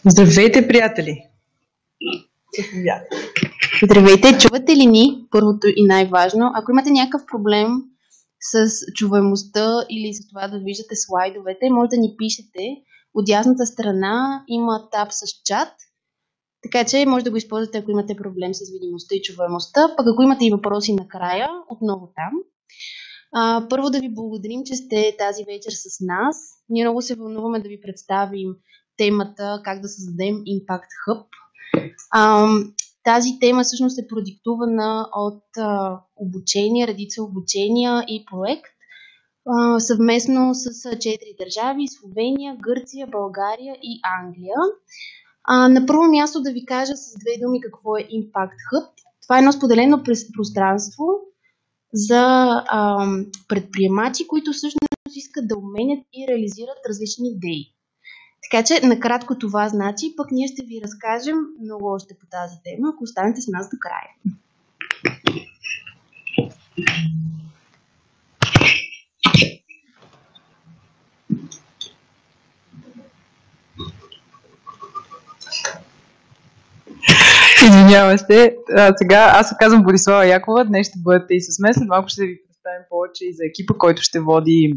Здравейте, приятели! Здравейте, чувате ли ни? Първото и най-важно. Ако имате някакъв проблем с чуваемостта или с това да виждате слайдовете, може да ни пишете. От дясната страна има таб с чат, така че може да го използвате, ако имате проблем с видимостта и чуваемостта. Пък ако имате и въпроси накрая, отново там. Първо да ви благодарим, че сте тази вечер с нас. Ние много се вълнуваме да ви представим темата как да създадем Impact Hub. Тази тема всъщност е продиктувана от обучения, редица обучения и проект съвместно с 4 държави – Словения, Гърция, България и Англия. На първо място да ви кажа с 2 думи какво е Impact Hub. Това е едно споделено пространство за предприемачи, които всъщност искат да уменят и реализират различни идеи. Така че, накратко това значи, пък ние ще ви разкажем много още по тази тема, ако останете с нас до края. Извинявам се. Сега аз се казвам Борислава Якова. Днес ще бъдете и с мен. След малко ще ви представим повече и за екипа, който ще води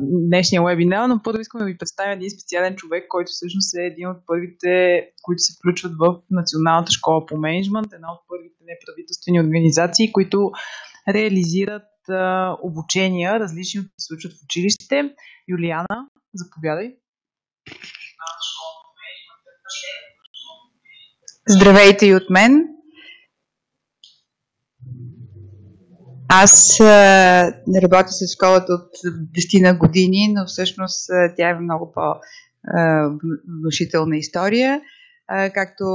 днешния вебинар, но първо искам да ви представя един специален човек, който всъщност е един от първите, които се включват в Националната школа по мениджмънт, една от първите неправителствени организации, които реализират обучения, различни от се случват в училище. Юлиана, заповядай. Здравейте и от мен. Аз работя с школата от 10 на години, но всъщност тя е много по-внушителна история. Както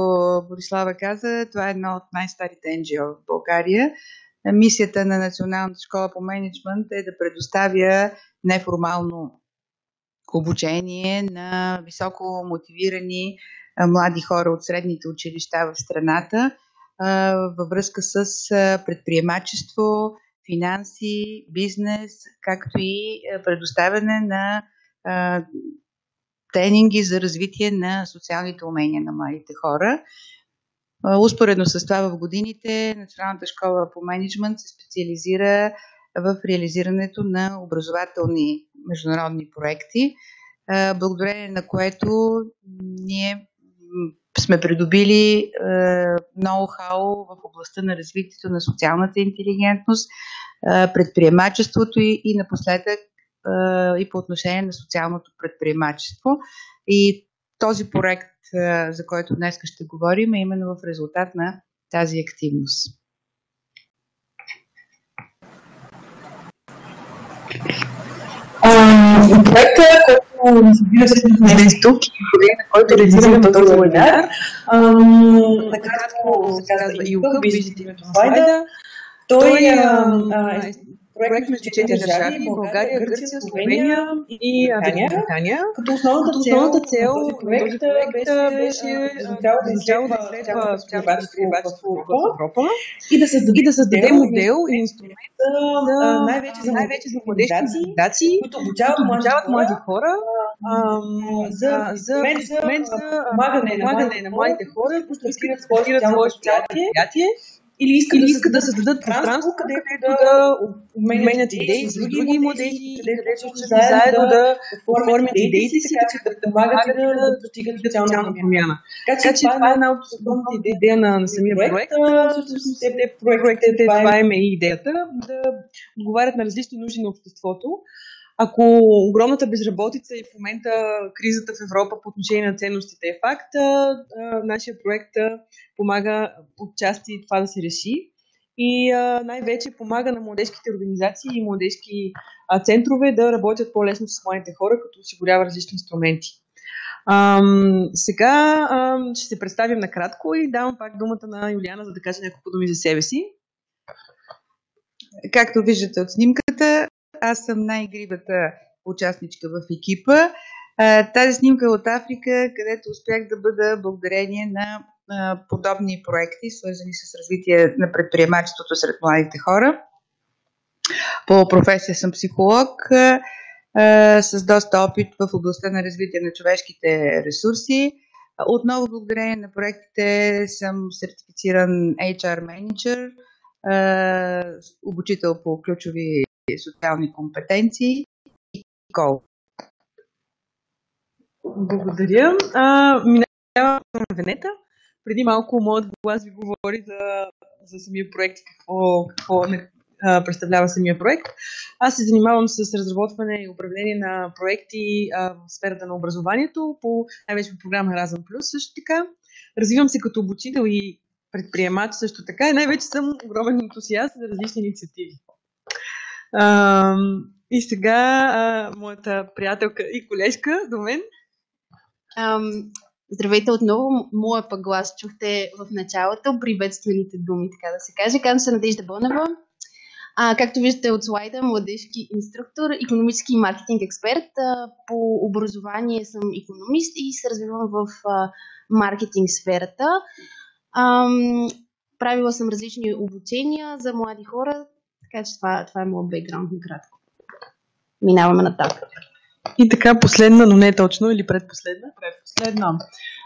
Борислава каза, това е едно от най-старите NGO в България. Мисията на Националната школа по мениджмънт е да предоставя неформално обучение на високо мотивирани млади хора от средните училища в страната във връзка с предприемачество, финанси, бизнес, както и предоставяне на тренинги за развитие на социалните умения на младите хора. Успоредно с това в годините Националната школа по мениджмънт се специализира в реализирането на образователни международни проекти, благодарение на което ние сме придобили ноу-хау в областта на развитието на социалната интелигентност, предприемачеството и напоследък и по отношение на социалното предприемачество. И този проект, за който днес ще говорим, е именно в резултат на тази активност. Проекта, който ни събира всъщност днес тук и на който реализираме този вебинар, накратко се казва ИУК, виждате името на слайда. Той е проект между 4 държави – България, Гърция, Словения и Великобритания. Като основната цел на този проект беше да изследва цялото предприемачество в Европа и да създаде модел и инструмент най-вече за младежки организации, които обучават млади хора за помагане на младите хора, които разкриват своето социално предприятие или искат да създадат пространство, където да обменят идеи с други младежи, където заедно да оформят идеите си, така да помагат да постигат социална промяна. Така че това е една от основните идеи на самия проект. Всъщност проектите, това е и идеята, да отговарят на различни нужди на обществото. Ако огромната безработица и в момента кризата в Европа по отношение на ценностите е факт, нашия проект помага отчасти това да се реши и най-вече помага на младежките организации и младежки центрове да работят по-лесно с младите хора, като осигурява различни инструменти. Сега ще се представим накратко и давам пак думата на Юлиана, за да каже няколко думи за себе си. Както виждате от снимката, аз съм най-игривата участничка в екипа. Тази снимка е от Африка, където успях да бъда благодарение на подобни проекти, свързани с развитие на предприемачеството сред младите хора. По професия съм психолог с доста опит в областта на развитие на човешките ресурси. Отново благодарение на проектите съм сертифициран HR менеджер, обучител по ключови социални компетенции и кол. Благодаря. Минавам на Венета. Преди малко моят глас ви говори за самия проект, какво представлява самия проект. Аз се занимавам с разработване и управление на проекти в сферата на образованието, най-вече по програма Erasmus+, също така. Развивам се като обучител и предприемач също така и най-вече съм огромен ентусиаст за различни инициативи. И сега моята приятелка и колежка до мен. Здравейте отново, моя пък глас чухте в началото, приветствените думи, така да се каже. Казвам се Надежда Бонева. Както виждате от слайда, младежки инструктор, икономически и маркетинг експерт. По образование съм икономист и се развивам в маркетинг сферата. Правила съм различни обучения за млади хора, така че това е моят бекграунд накратко. Минаваме нататък. И така, последна, но не точно, или предпоследна? Предпоследна.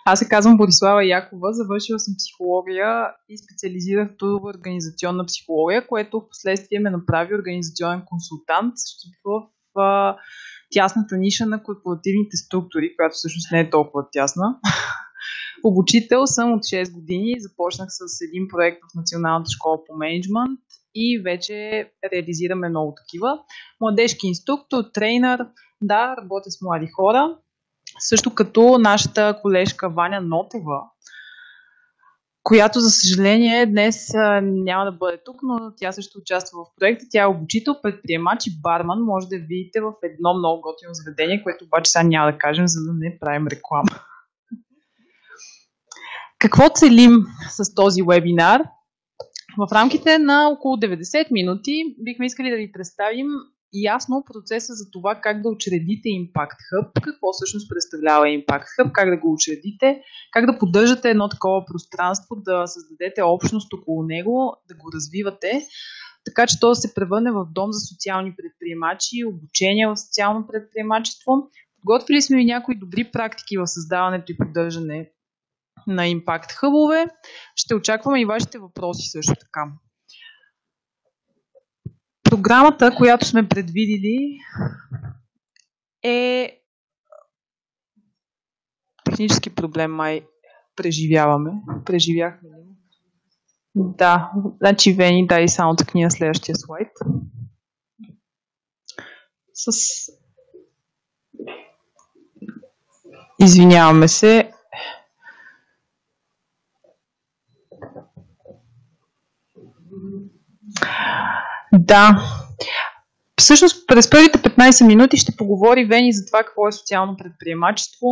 Аз се казвам Борислава Якова, завършила съм психология и специализирах трудова организационна психология, което в последствие ме направи организационен консултант в тясната ниша на корпоративните структури, която всъщност не е толкова тясна. Обучител съм от 6 години, започнах с един проект в Националната школа по мениджмънт и вече реализираме много такива. Младежки инструктор, трейнер, да, работя с млади хора. Също като нашата колежка Ваня Нотева, която за съжаление днес няма да бъде тук, но тя също участва в проекта. Тя е обучител, предприемач и барман. Може да видите в едно много готино заведение, което обаче сега няма да кажем, за да не правим реклама. Какво целим с този вебинар? В рамките на около 90 минути бихме искали да ви представим ясно процеса за това как да учредите Impact Hub, какво всъщност представлява Impact Hub, как да го учредите, как да поддържате едно такова пространство, да създадете общност около него, да го развивате, така че то да се превърне в дом за социални предприемачи, обучение в социално предприемачество. Подготвили сме и някои добри практики в създаването и поддържане на Impact Hub-ове. Ще очакваме и вашите въпроси също така. Програмата, която сме предвидили, е технически проблем, май преживяхме ли? Да, значи Вени, дай само тъкни на следващия слайд. Извиняваме се. Да. Всъщност през първите 15 минути ще поговори Вени за това какво е социално предприемачество.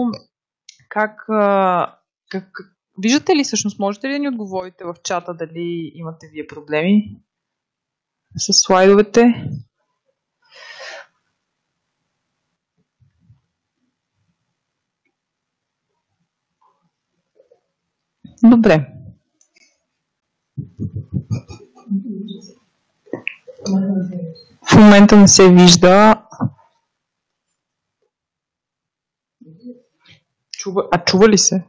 Виждате ли всъщност, можете ли да ни отговорите в чата дали имате вие проблеми с слайдовете? Добре. В момента не се вижда. Чува ли се?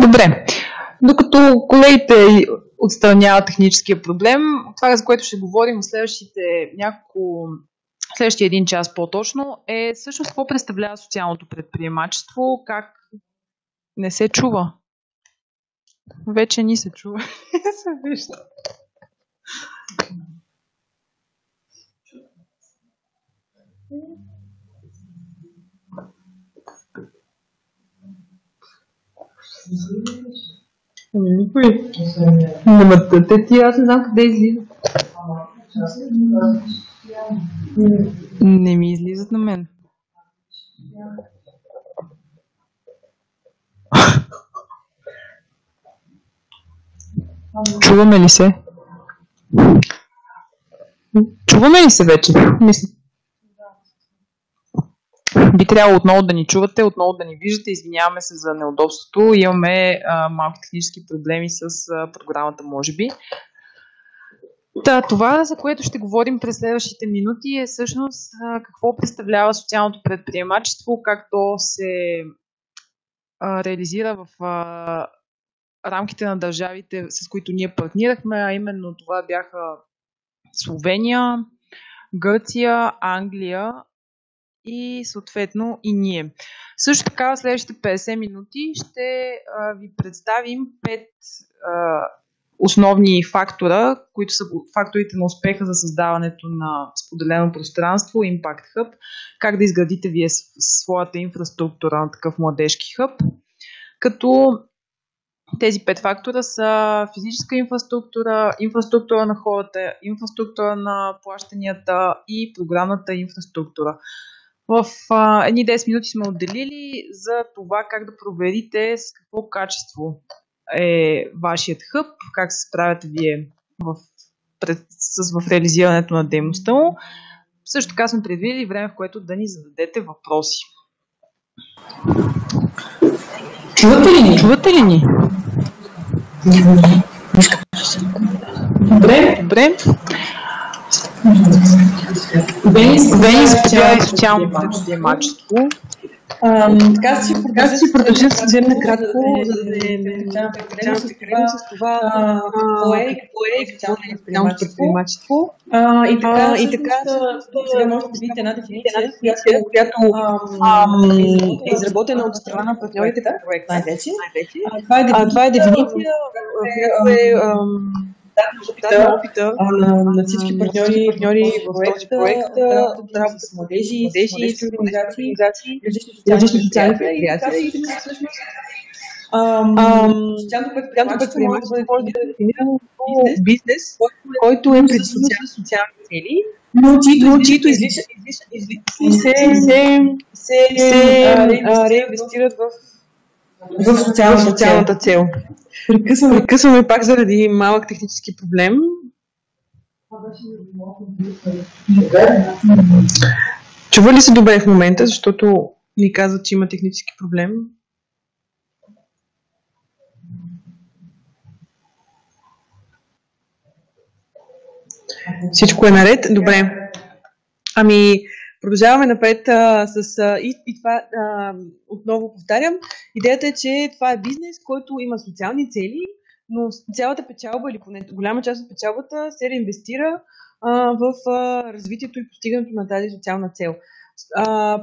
Добре. Докато колегите отстраняват техническия проблем, това, за което ще говорим в следващия един час по-точно, е всъщност какво представлява социалното предприемачество, как не се чува. Вече ни се чува. се вижда. Никой. Аз не знам къде излизат. Не ми излизат на мен. Чуваме ли се? Чуваме ли се вече? Би трябвало отново да ни чувате, отново да ни виждате. Извиняваме се за неудобството. Имаме малки технически проблеми с програмата, може би. Това, за което ще говорим през следващите минути, е всъщност какво представлява социалното предприемачество, как то се реализира в рамките на държавите, с които ние партнирахме, а именно това бяха Словения, Гърция, Англия и съответно и ние. Също така в следващите 50 минути ще ви представим 5 основни фактора, които са факторите на успеха за създаването на споделено пространство, Impact Hub, как да изградите вие своята инфраструктура на такъв младежки хъб, като тези 5 фактора са физическа инфраструктура, инфраструктура на хората, инфраструктура на плащанията и програмната инфраструктура. В едни 10 минути сме отделили за това как да проверите с какво качество е вашият хъб, как се справяте вие в реализирането на дейността му. Също така сме предвидили време, в което да ни зададете въпроси. Чувате ли ни? Добре. Бени, заповядай социално предприемачество. Така си продължим съвсем накратко, за да не прекалено с това какво е социално предприемачество. И така, сега може да видите една дефиниция, която е изработена от страна на партньорите по проект най-вече. Това е дефиниция, опита на всички партньори в този проект, работа с младежи, младежки организации, различни социални предприятия. Социалното предприемачество може да е дефинирано като бизнес, който е пред социални цели, но чието излишъци се реинвестират в социалната цел. Прекъсваме пак заради малък технически проблем. Чува ли се добре в момента, защото ни казват, че има технически проблем? Всичко е наред? Добре. Продължаваме напред и това отново повтарям. Идеята е, че това е бизнес, който има социални цели, но цялата печалба или поне голяма част от печалбата се реинвестира в развитието и постигането на тази социална цел.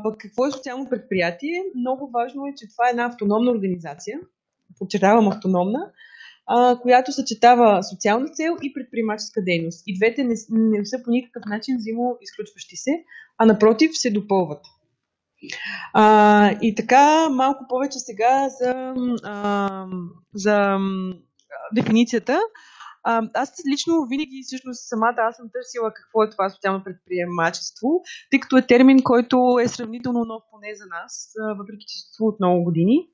Пък какво е социално предприятие? Много важно е, че това е една автономна организация, подчертавам автономна, която съчетава социална цел и предприемаческа дейност. И двете не са по никакъв начин взаимоизключващи се, а напротив се допълват. И така, малко повече сега за дефиницията. Аз лично винаги, всъщност самата аз съм търсила какво е това социално предприемачество, тъй като е термин, който е сравнително нов поне за нас, въпреки че съществува от много години.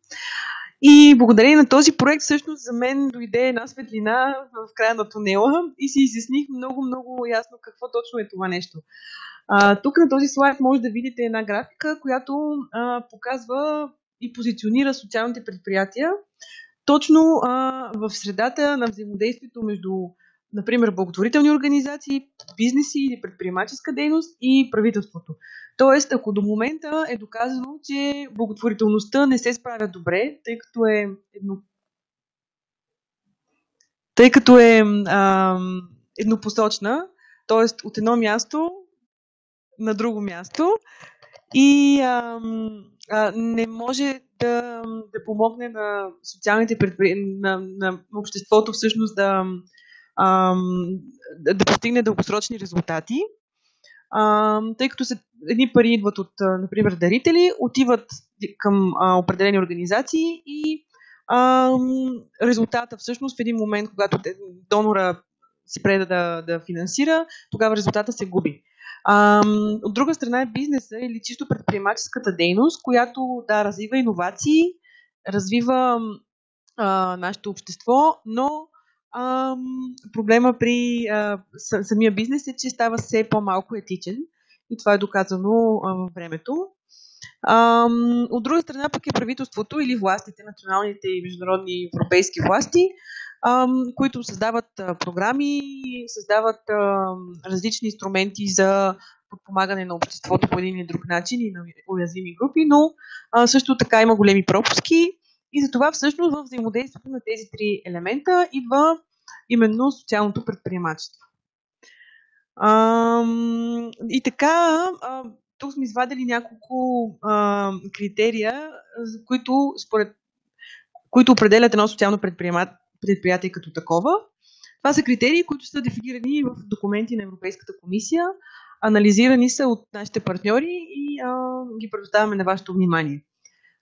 И благодарение на този проект всъщност за мен дойде една светлина в края на тунела и си изясних много ясно какво точно е това нещо. Тук на този слайд може да видите една графика, която показва и позиционира социалните предприятия точно в средата на взаимодействието между, например, благотворителни организации, бизнеси или предприемаческа дейност и правителството. Тоест, ако до момента е доказано, че благотворителността не се справя добре, тъй като е еднопосочна, т.е. от едно място на друго място и не може да помогне на социалните на обществото всъщност да постигне дългосрочни резултати, тъй като едни пари идват от, например, дарители, отиват към определени организации и резултата всъщност в един момент, когато донора спре да финансира, тогава резултата се губи. От друга страна е бизнеса или чисто предприемаческата дейност, която развива иновации, развива нашето общество, но проблема при самия бизнес е, че става все по-малко етичен и това е доказано във времето. От друга страна пък е правителството или властите, националните и международни европейски власти, които създават програми, създават различни инструменти за подпомагане на обществото по един или друг начин и на уязвими групи, но също така има големи пропуски и затова всъщност в взаимодействието на тези три елемента идва именно социалното предприемачество. И така, тук сме извадили няколко критерия, които определят едно социално предприятие като такова. Това са критерии, които са дефинирани в документи на Европейската комисия, анализирани са от нашите партньори и ги предоставяме на вашето внимание.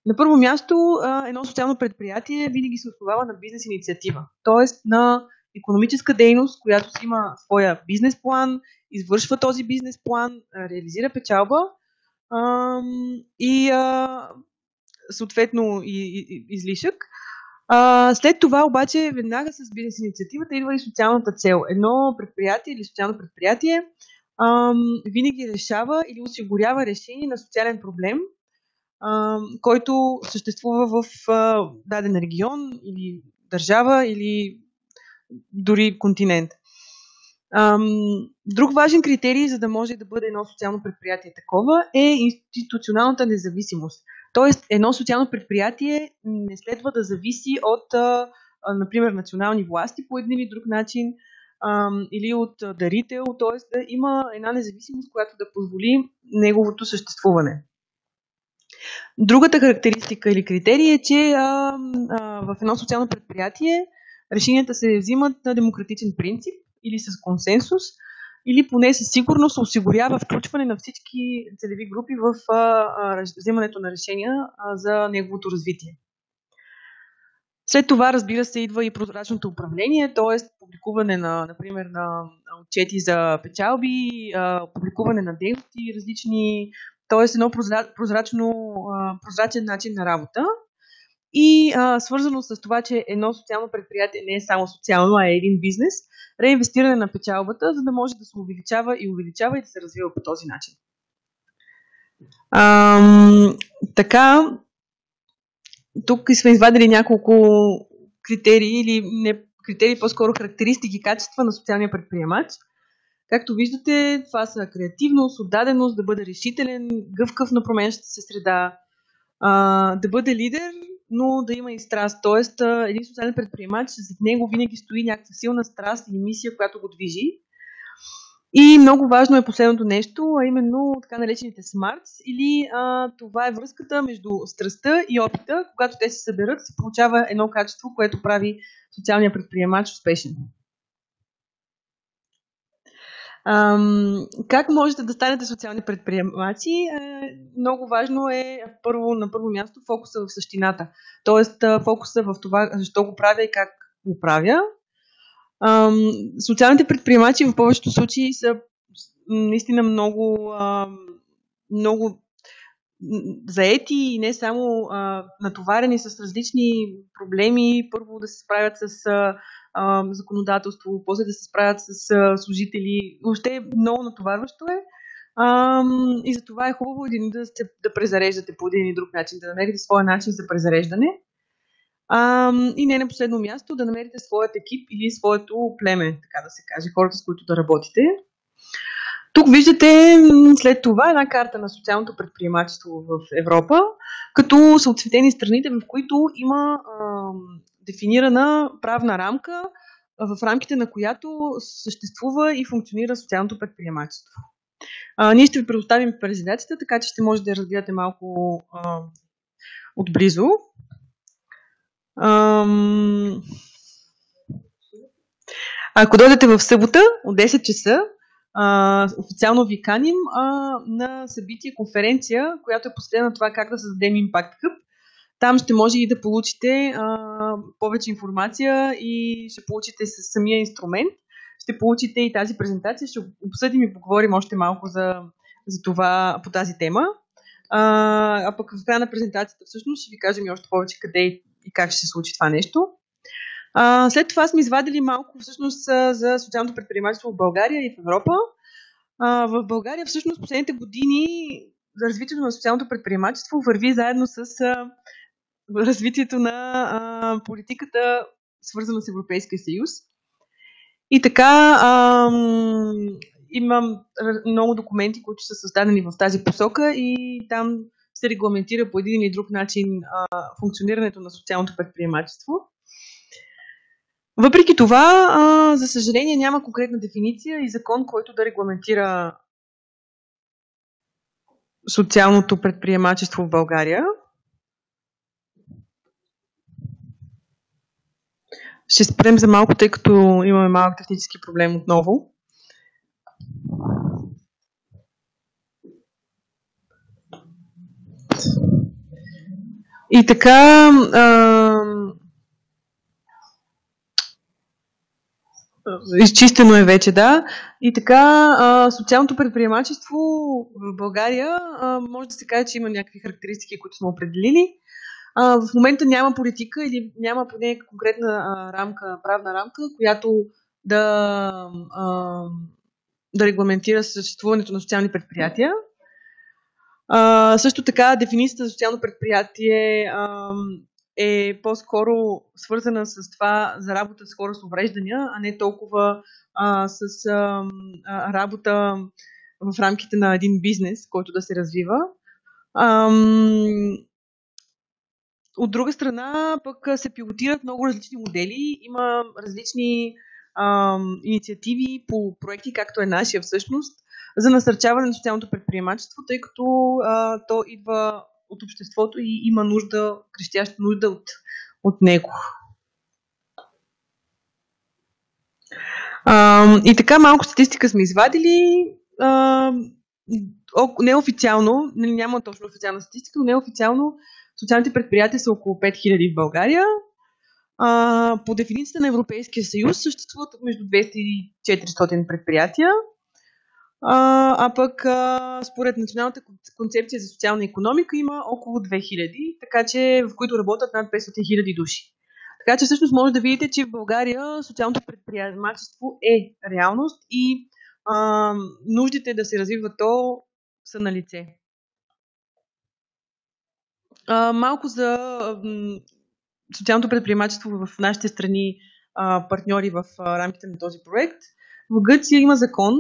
На първо място, едно социално предприятие винаги се основава на бизнес инициатива, т.е. на икономическа дейност, която си има своя бизнес план, извършва този бизнес план, реализира печалба и съответно излишък. След това обаче веднага с бизнес инициативата идва и социалната цел. Едно предприятие или социално предприятие винаги решава или осигурява решение на социален проблем, който съществува в даден регион или държава или дори континент. Друг важен критерий, за да може да бъде едно социално предприятие такова, е институционалната независимост. Тоест, едно социално предприятие не следва да зависи от, например, национални власти по един или друг начин или от дарител, т.е. да има една независимост, която да позволи неговото съществуване. Другата характеристика или критерий е, че в едно социално предприятие решенията се взимат на демократичен принцип или с консенсус, или поне със сигурност осигурява включване на всички целеви групи в взимането на решения за неговото развитие. След това, разбира се, идва и прозрачното управление, т.е. публикуване например, на отчети за печалби, публикуване на дейности различни, т.е. едно прозрачен начин на работа. И свързано с това, че едно социално предприятие не е само социално, а е един бизнес, реинвестиране на печалбата, за да може да се увеличава и да се развива по този начин. Така, тук сме извадили няколко критерии, или не критерии, по-скоро характеристики, качества на социалния предприемач. Както виждате, това са креативност, отдаденост, да бъде решителен, гъвкав на променящата се среда, да бъде лидер, но да има и страст. Тоест, един социален предприемач, зад него винаги стои някаква силна страст или мисия, която го движи. И много важно е последното нещо, а именно така наречените smarts, или това е връзката между страстта и опита. Когато те се съберат, се получава едно качество, което прави социалния предприемач успешен. Как можете да станете социални предприемачи? Много важно е на първо място фокуса в същината. Тоест фокуса в това защо го правя и как го правя. Социалните предприемачи в повечето случаи са наистина много заети и не само натоварени с различни проблеми. Първо да се справят с законодателство, после да се справят с служители. Въобще много натоварващо е. И затова е хубаво да презареждате по един или друг начин, да намерите своя начин за презареждане. И не на последно място да намерите своят екип или своето племе, така да се каже, хората, с които да работите. Тук виждате след това една карта на социалното предприемачество в Европа, като са отцветени страните, в които има дефинирана правна рамка, в рамките на която съществува и функционира социалното предприемачество. Ние ще ви предоставим презентацията, така че ще можете да я разгледате малко отблизо. Ако дойдете в събота от 10 часа, официално ви каним на събитие, конференция, която е посветена на това как да създадем Impact Hub. Там ще може и да получите повече информация и ще получите с самия инструмент. Ще получите и тази презентация. Ще обсъдим и поговорим още малко за това по тази тема. А пък в края на презентацията всъщност ще ви кажем и още повече къде и как ще се случи това нещо. След това сме извадили малко всъщност за социалното предприемачество в България и в Европа. В България всъщност последните години развитието на социалното предприемачество върви заедно с развитието на политиката, свързана с Европейския съюз. И така имам много документи, които са създадени в тази посока и там се регламентира по един или друг начин функционирането на социалното предприемачество. Въпреки това, за съжаление, няма конкретна дефиниция и закон, който да регламентира социалното предприемачество в България. Ще спрем за малко, тъй като имаме малък технически проблем отново. И така, изчистено е вече, да. И така, социалното предприемачество в България може да се каже, че има някакви характеристики, които сме определили. В момента няма политика или няма поне конкретна правна рамка, която да регламентира съществуването на социални предприятия. Също така, дефиницията за социално предприятие е по-скоро свързана с това за работа с хора с увреждания, а не толкова с работа в рамките на един бизнес, който да се развива. От друга страна, пък се пилотират много различни модели. Има различни инициативи по проекти, както е нашия всъщност, за насърчаване на социалното предприемачество, тъй като то идва от обществото и има нужда, крещяща нужда от него. И така малко статистика сме извадили. Неофициално, няма точно официална статистика, но неофициално социалните предприятия са около 5000 в България. По дефиницията на Европейския съюз съществуват между 200 и 400 предприятия. А пък според националната концепция за социална икономика има около 2000, така че в които работят над 500 000 души. Така че всъщност може да видите, че в България социалното предприемачество е реалност и нуждите да се развива то са на лице. Малко за социалното предприемачество в нашите страни партньори в рамките на този проект. В Гърция има закон,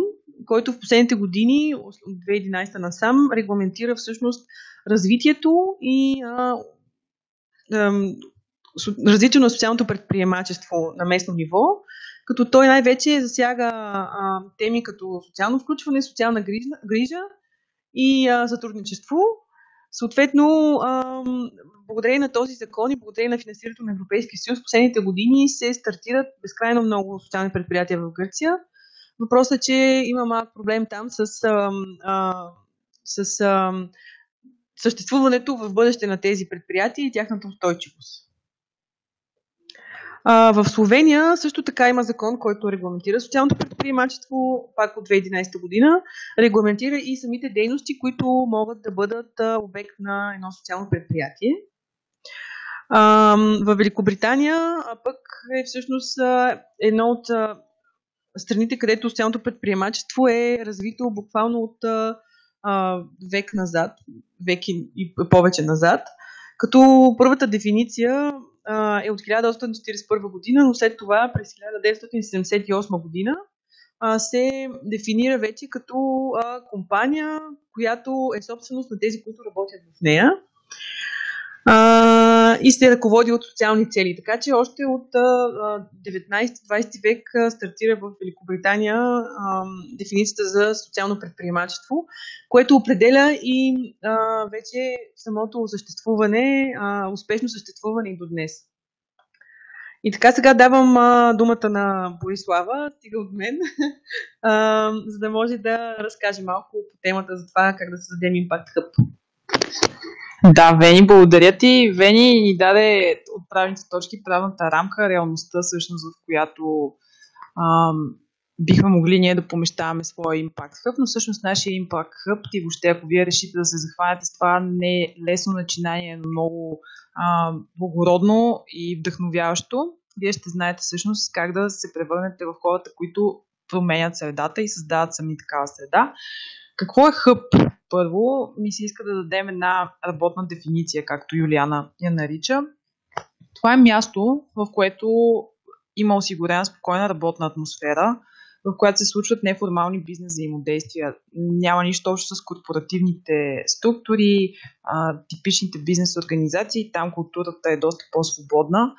който в последните години, от 2011 насам, регламентира всъщност развитието и развитието на социалното предприемачество на местно ниво, като той най-вече засяга теми като социално включване, социална грижа и сътрудничество. Съответно, благодарение на този закон и благодарение на финансирането на Европейския съюз, в последните години се стартират безкрайно много социални предприятия в Гърция. Въпросът е, че има малък проблем там с съществуването в бъдеще на тези предприятия и тяхната устойчивост. В Словения също така има закон, който регламентира социалното предприемачество, пак от 2011 година, регламентира и самите дейности, които могат да бъдат обект на едно социално предприятие. В Великобритания пък е всъщност едно от страните, където социалното предприемачество е развито буквално от век назад, век и повече назад, като първата дефиниция е от 1841 година, но след това през 1978 година се дефинира вече като компания, която е собственост на тези, които работят в нея и се ръководи от социални цели. Така че още от 19-20 век стартира в Великобритания дефиницията за социално предприемачество, което определя и вече самото съществуване, успешно съществуване и до днес. И така сега давам думата на Борислава, стига от мен, за да може да разкаже малко по темата за това как да създадем Impact Hub. Да, Вени, благодаря ти. Вени ни даде отправените точки, правната рамка, реалността, всъщност, в която бихме могли ние да помещаваме своя Impact Hub, но всъщност нашия Impact Hub и въобще, ако вие решите да се захванете с това, не е лесно начинание, но много благородно и вдъхновяващо. Вие ще знаете всъщност как да се превърнете в хората, които променят средата и създават сами такава среда. Какво е хъб? първо ми се иска да дадем една работна дефиниция, както Юлиана я нарича. Това е място, в което има осигурена спокойна работна атмосфера, в която се случват неформални бизнес взаимодействия. Няма нищо общо с корпоративните структури, типичните бизнес организации, там културата е доста по-свободна.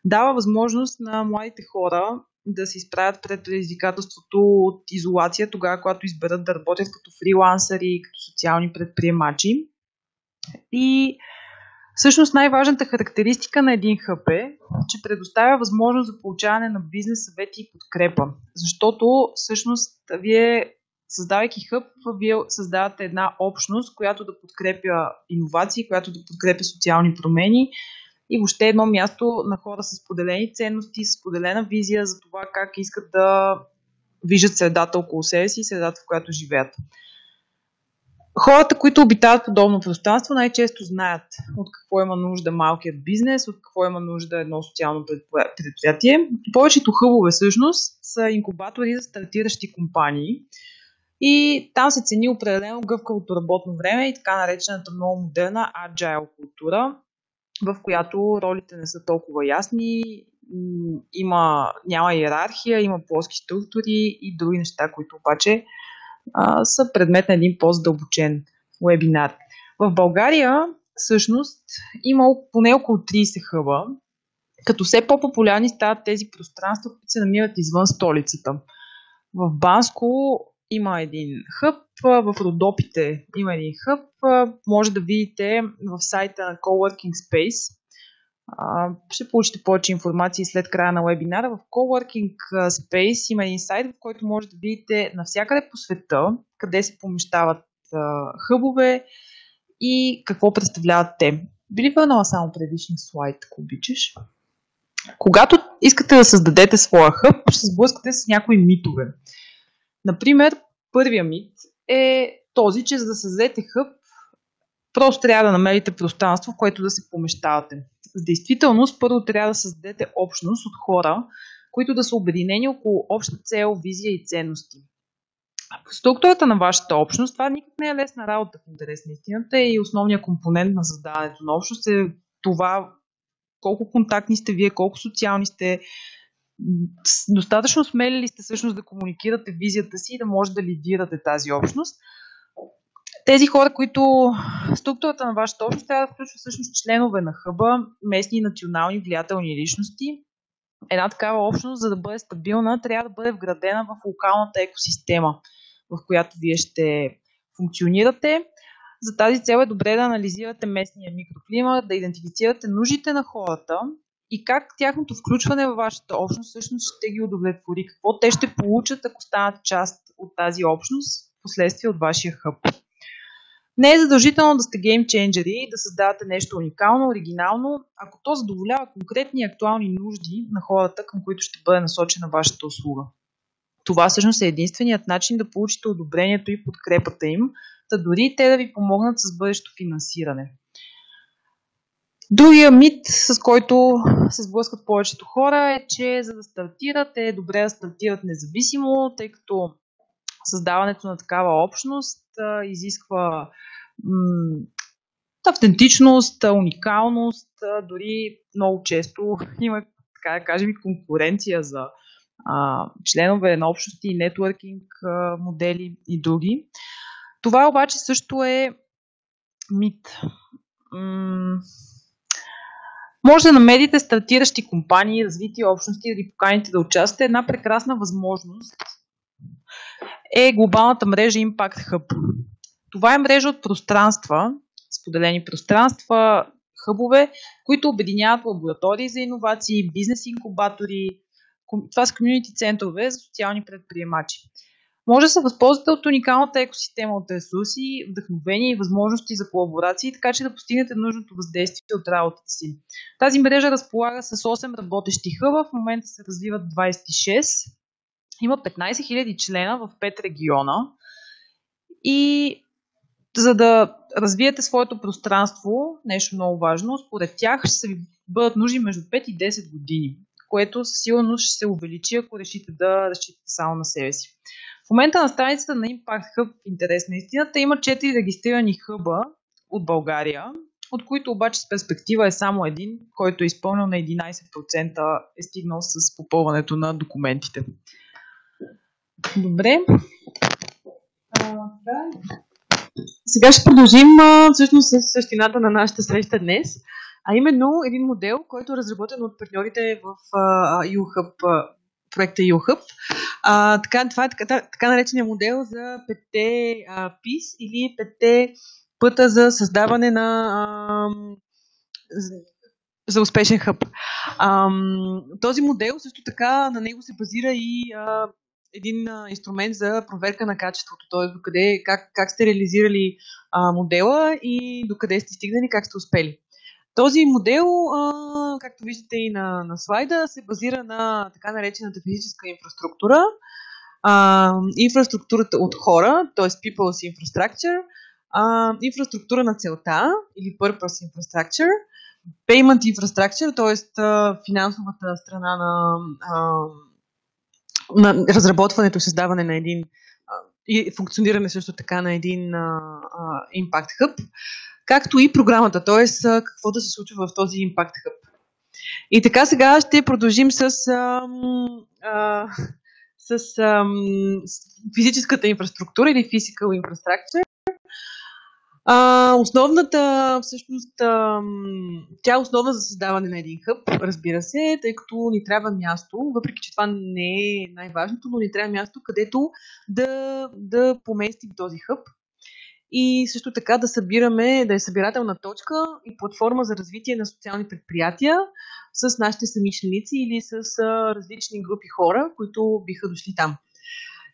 Дава възможност на младите хора да се изправят пред предизвикателството от изолация, тогава, когато изберат да работят като фрилансъри, като социални предприемачи. И всъщност най-важната характеристика на един хъб е, че предоставя възможност за получаване на бизнес съвети и подкрепа. Защото всъщност вие, създавайки хъб, вие създавате една общност, която да подкрепя иновации, която да подкрепя социални промени и въобще едно място на хора с споделени ценности, с споделена визия за това как искат да виждат средата около себе си и средата, в която живеят. Хората, които обитават подобно пространство, най-често знаят от какво има нужда малкият бизнес, от какво има нужда едно социално предприятие. Повечето хъбове всъщност са инкубатори за стартиращи компании и там се цени определено гъвкавото работно време и така наречената много модерна agile култура, в която ролите не са толкова ясни, няма иерархия, има плоски структури и други неща, които обаче са предмет на един по-задълбочен вебинар. В България всъщност има поне около 30 хъба, като все по-популярни стават тези пространства, които се намират извън столицата. В Банско има един хъб, в Родопите има един хъб, може да видите в сайта на Coworking Space. Ще получите повече информация след края на вебинара. В Coworking Space има един сайт, в който може да видите навсякъде по света къде се помещават хъбове и какво представляват те. Би ли върнала само предишния слайд, ако обичаш? Когато искате да създадете своя хъб, ще се сблъскате с някои митове. Например, първия мит е този, че за да създадете хъб, просто трябва да намерите пространство, в което да се помещавате. В действителност, първо трябва да създадете общност от хора, които да са обединени около обща цел, визия и ценности. В структурата на вашата общност, това никак не е лесна работа в интерес на истината и основният компонент на създаването на общност е това колко контактни сте вие, колко социални сте, достатъчно смели ли сте всъщност да комуникирате визията си и да може да лидирате тази общност. Тези хора, които структурата на вашата общност трябва да включва всъщност членове на хъба, местни и национални влиятелни личности. Една такава общност, за да бъде стабилна, трябва да бъде вградена в локалната екосистема, в която вие ще функционирате. За тази цел е добре да анализирате местния микроклимат, да идентифицирате нуждите на хората и как тяхното включване във вашата общност всъщност ще ги удовлетвори. Какво те ще получат, ако станат част от тази общност, последствие от вашия хъб. Не е задължително да сте геймченджери и да създавате нещо уникално, оригинално, ако то задоволява конкретни и актуални нужди на хората, към които ще бъде насочена вашата услуга. Това всъщност е единственият начин да получите одобрението и подкрепата им, та дори те да ви помогнат с бъдещо финансиране. Другия мит, с който се сблъскат повечето хора е, че за да стартират е добре да стартират независимо, тъй като създаването на такава общност изисква автентичност, уникалност, дори много често има, така да кажем, конкуренция за членове на общности, нетворкинг модели и други. Това обаче също е мит. Може да намерите стартиращи компании, развити общности, да ги поканите да участвате. Една прекрасна възможност е глобалната мрежа Impact Hub. Това е мрежа от пространства, споделени пространства, хъбове, които обединяват лаборатории за иновации, бизнес инкубатори. Това са комюнити центрове за социални предприемачи. Може да се възползвате от уникалната екосистема от ресурси, вдъхновения и възможности за колаборации, така че да постигнете нужното въздействие от работата си. Тази мрежа разполага с 8 работещи хъба, в момента се развиват 26. Има 15 000 члена в 5 региона и за да развиете своето пространство, нещо много важно, според тях ще ви бъдат нужни между 5 и 10 години, което със сигурност ще се увеличи, ако решите да разчитате само на себе си. В момента на страницата на Impact Hub, интерес на истината, има 4 регистрирани хъба от България, от които обаче с перспектива е само един, който е изпълнил на 11% е стигнал с попълването на документите. Добре. Сега ще продължим всъщност с същината на нашата среща днес, а именно един модел, който е разработен от партньорите в YouHub, проекта YouHub. Това е така наречения модел за 5-те PIS или 5-те пъта за създаване за успешен хъб. Този модел също така на него се базира и един инструмент за проверка на качеството, т.е. как сте реализирали модела и докъде сте стигнали, как сте успели. Този модел, както виждате и на слайда, се базира на така наречената физическа инфраструктура, инфраструктурата от хора, т.е. people's infrastructure, инфраструктура на целта или purpose infrastructure, payment infrastructure, т.е. финансовата страна на разработването и създаване на един и функциониране също така на един Impact Hub, както и програмата, т.е. какво да се случва в този Impact Hub. И така сега ще продължим с физическата инфраструктура или physical infrastructure. Основната, всъщност, тя е основна за създаване на един хъб, разбира се, тъй като ни трябва място, въпреки че това не е най-важното, но ни трябва място, където да поместим този хъб и също така да е събирателна точка и платформа за развитие на социални предприятия с нашите самишленици или с различни групи хора, които биха дошли там.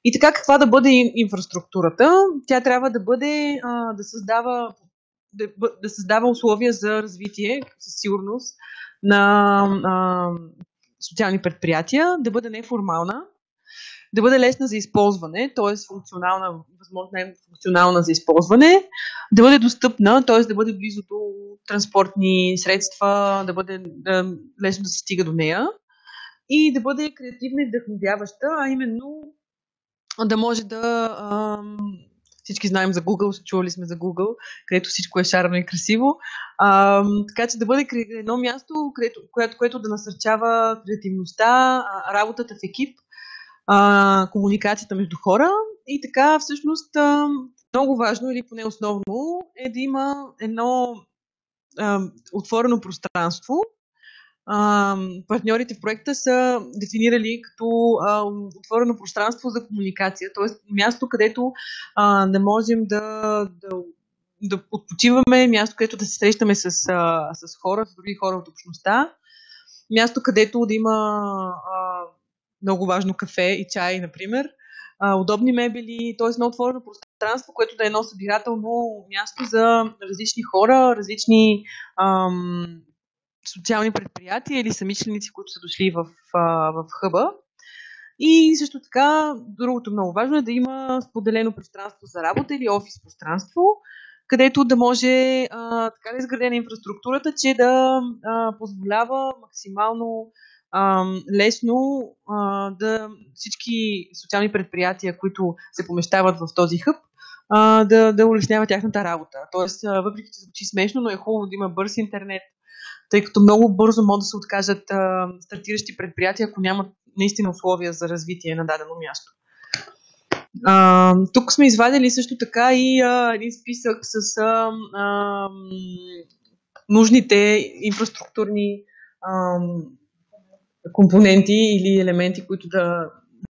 И така, каква да бъде инфраструктурата? Тя трябва да бъде да създава условия за развитие, със сигурност, на социални предприятия, да бъде неформална, да бъде лесна за използване, т.е. възможно най-функционална за използване, да бъде достъпна, т.е. да бъде близо до транспортни средства, да бъде лесно да се стига до нея и да бъде креативна и вдъхновяваща, а именно да може всички знаем за Google, чували сме за Google, където всичко е шарено и красиво. Така че да бъде едно място, което да насърчава креативността, работата в екип, комуникацията между хора и така всъщност много важно или поне основно е да има едно отворено пространство. Партньорите в проекта са дефинирали като отворено пространство за комуникация, т.е. място, където да можем да отпочиваме, място, където да се срещаме с хора, с други хора от общността, място, където да има много важно кафе и чай, например, удобни мебели, т.е. едно отворено пространство, което да е едно събирателно място за различни хора, различни социални предприятия или самичленици, които са дошли в хъба. И също така, другото много важно е да има споделено пространство за работа или офис пространство, където да може така да изградена инфраструктурата, че да позволява максимално лесно да всички социални предприятия, които се помещават в този хъб, да улесняват тяхната работа. Тоест, въпреки че звучи смешно, но е хубаво да има бърз интернет, тъй като много бързо могат да се откажат стартиращи предприятия, ако нямат наистина условия за развитие на дадено място. Тук сме извадили също така и един списък с нужните инфраструктурни компоненти или елементи, които да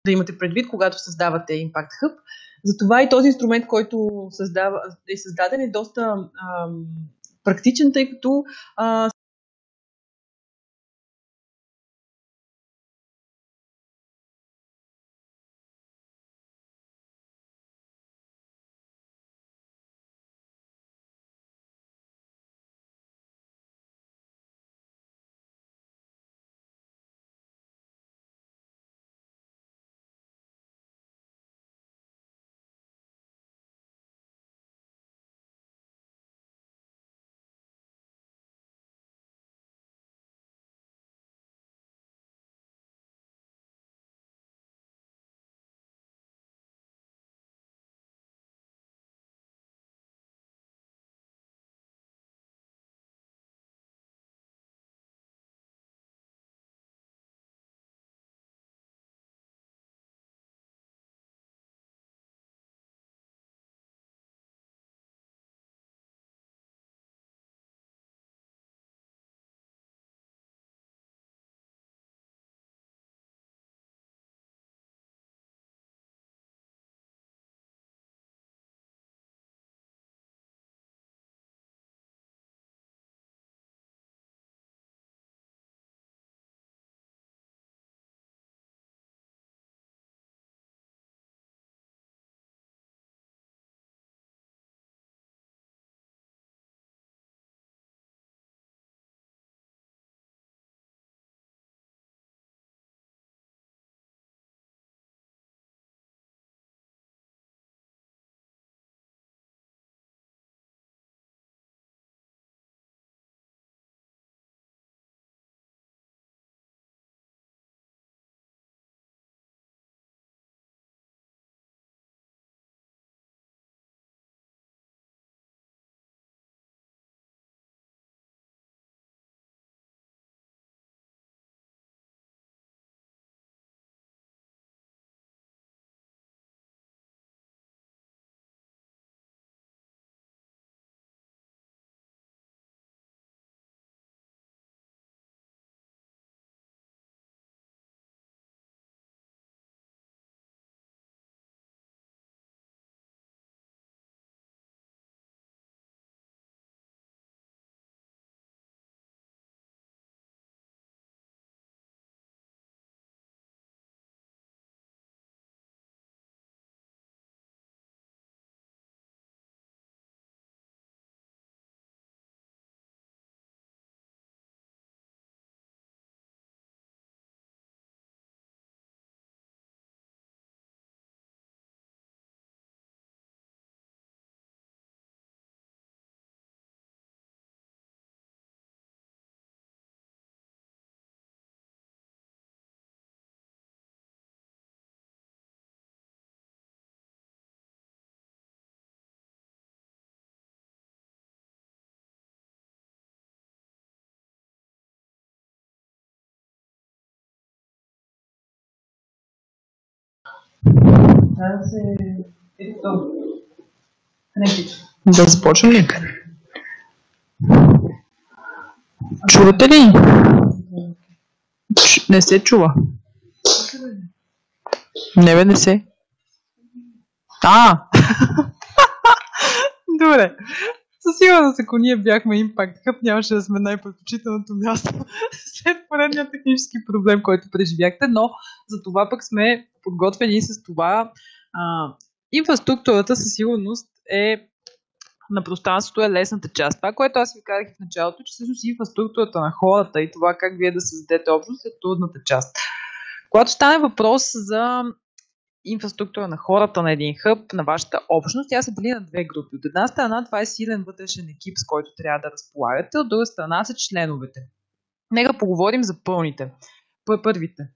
имате предвид, когато създавате Impact Hub. Затова и този инструмент, който е създаден, е доста практичен, тъй като Да започвам ли? Чувате ли? Не се чува. Не се. Добре. Със сигурност, ако ние бяхме Impact Hub, нямаше да сме най-предпочитаното място след поредния технически проблем, който преживяхте, но за това пък сме подготвени с това. Инфраструктурата със сигурност на пространството е лесната част. Това, което аз ви казах в началото, че всъщност инфраструктурата на хората и това как вие да създадете общност е трудната част. Когато стане въпрос за инфраструктура на хората на един хъб, на вашата общност, тя се дели на две групи. От една страна това е силен вътрешен екип, с който трябва да разполагате, от друга страна са членовете. Нека поговорим за първите.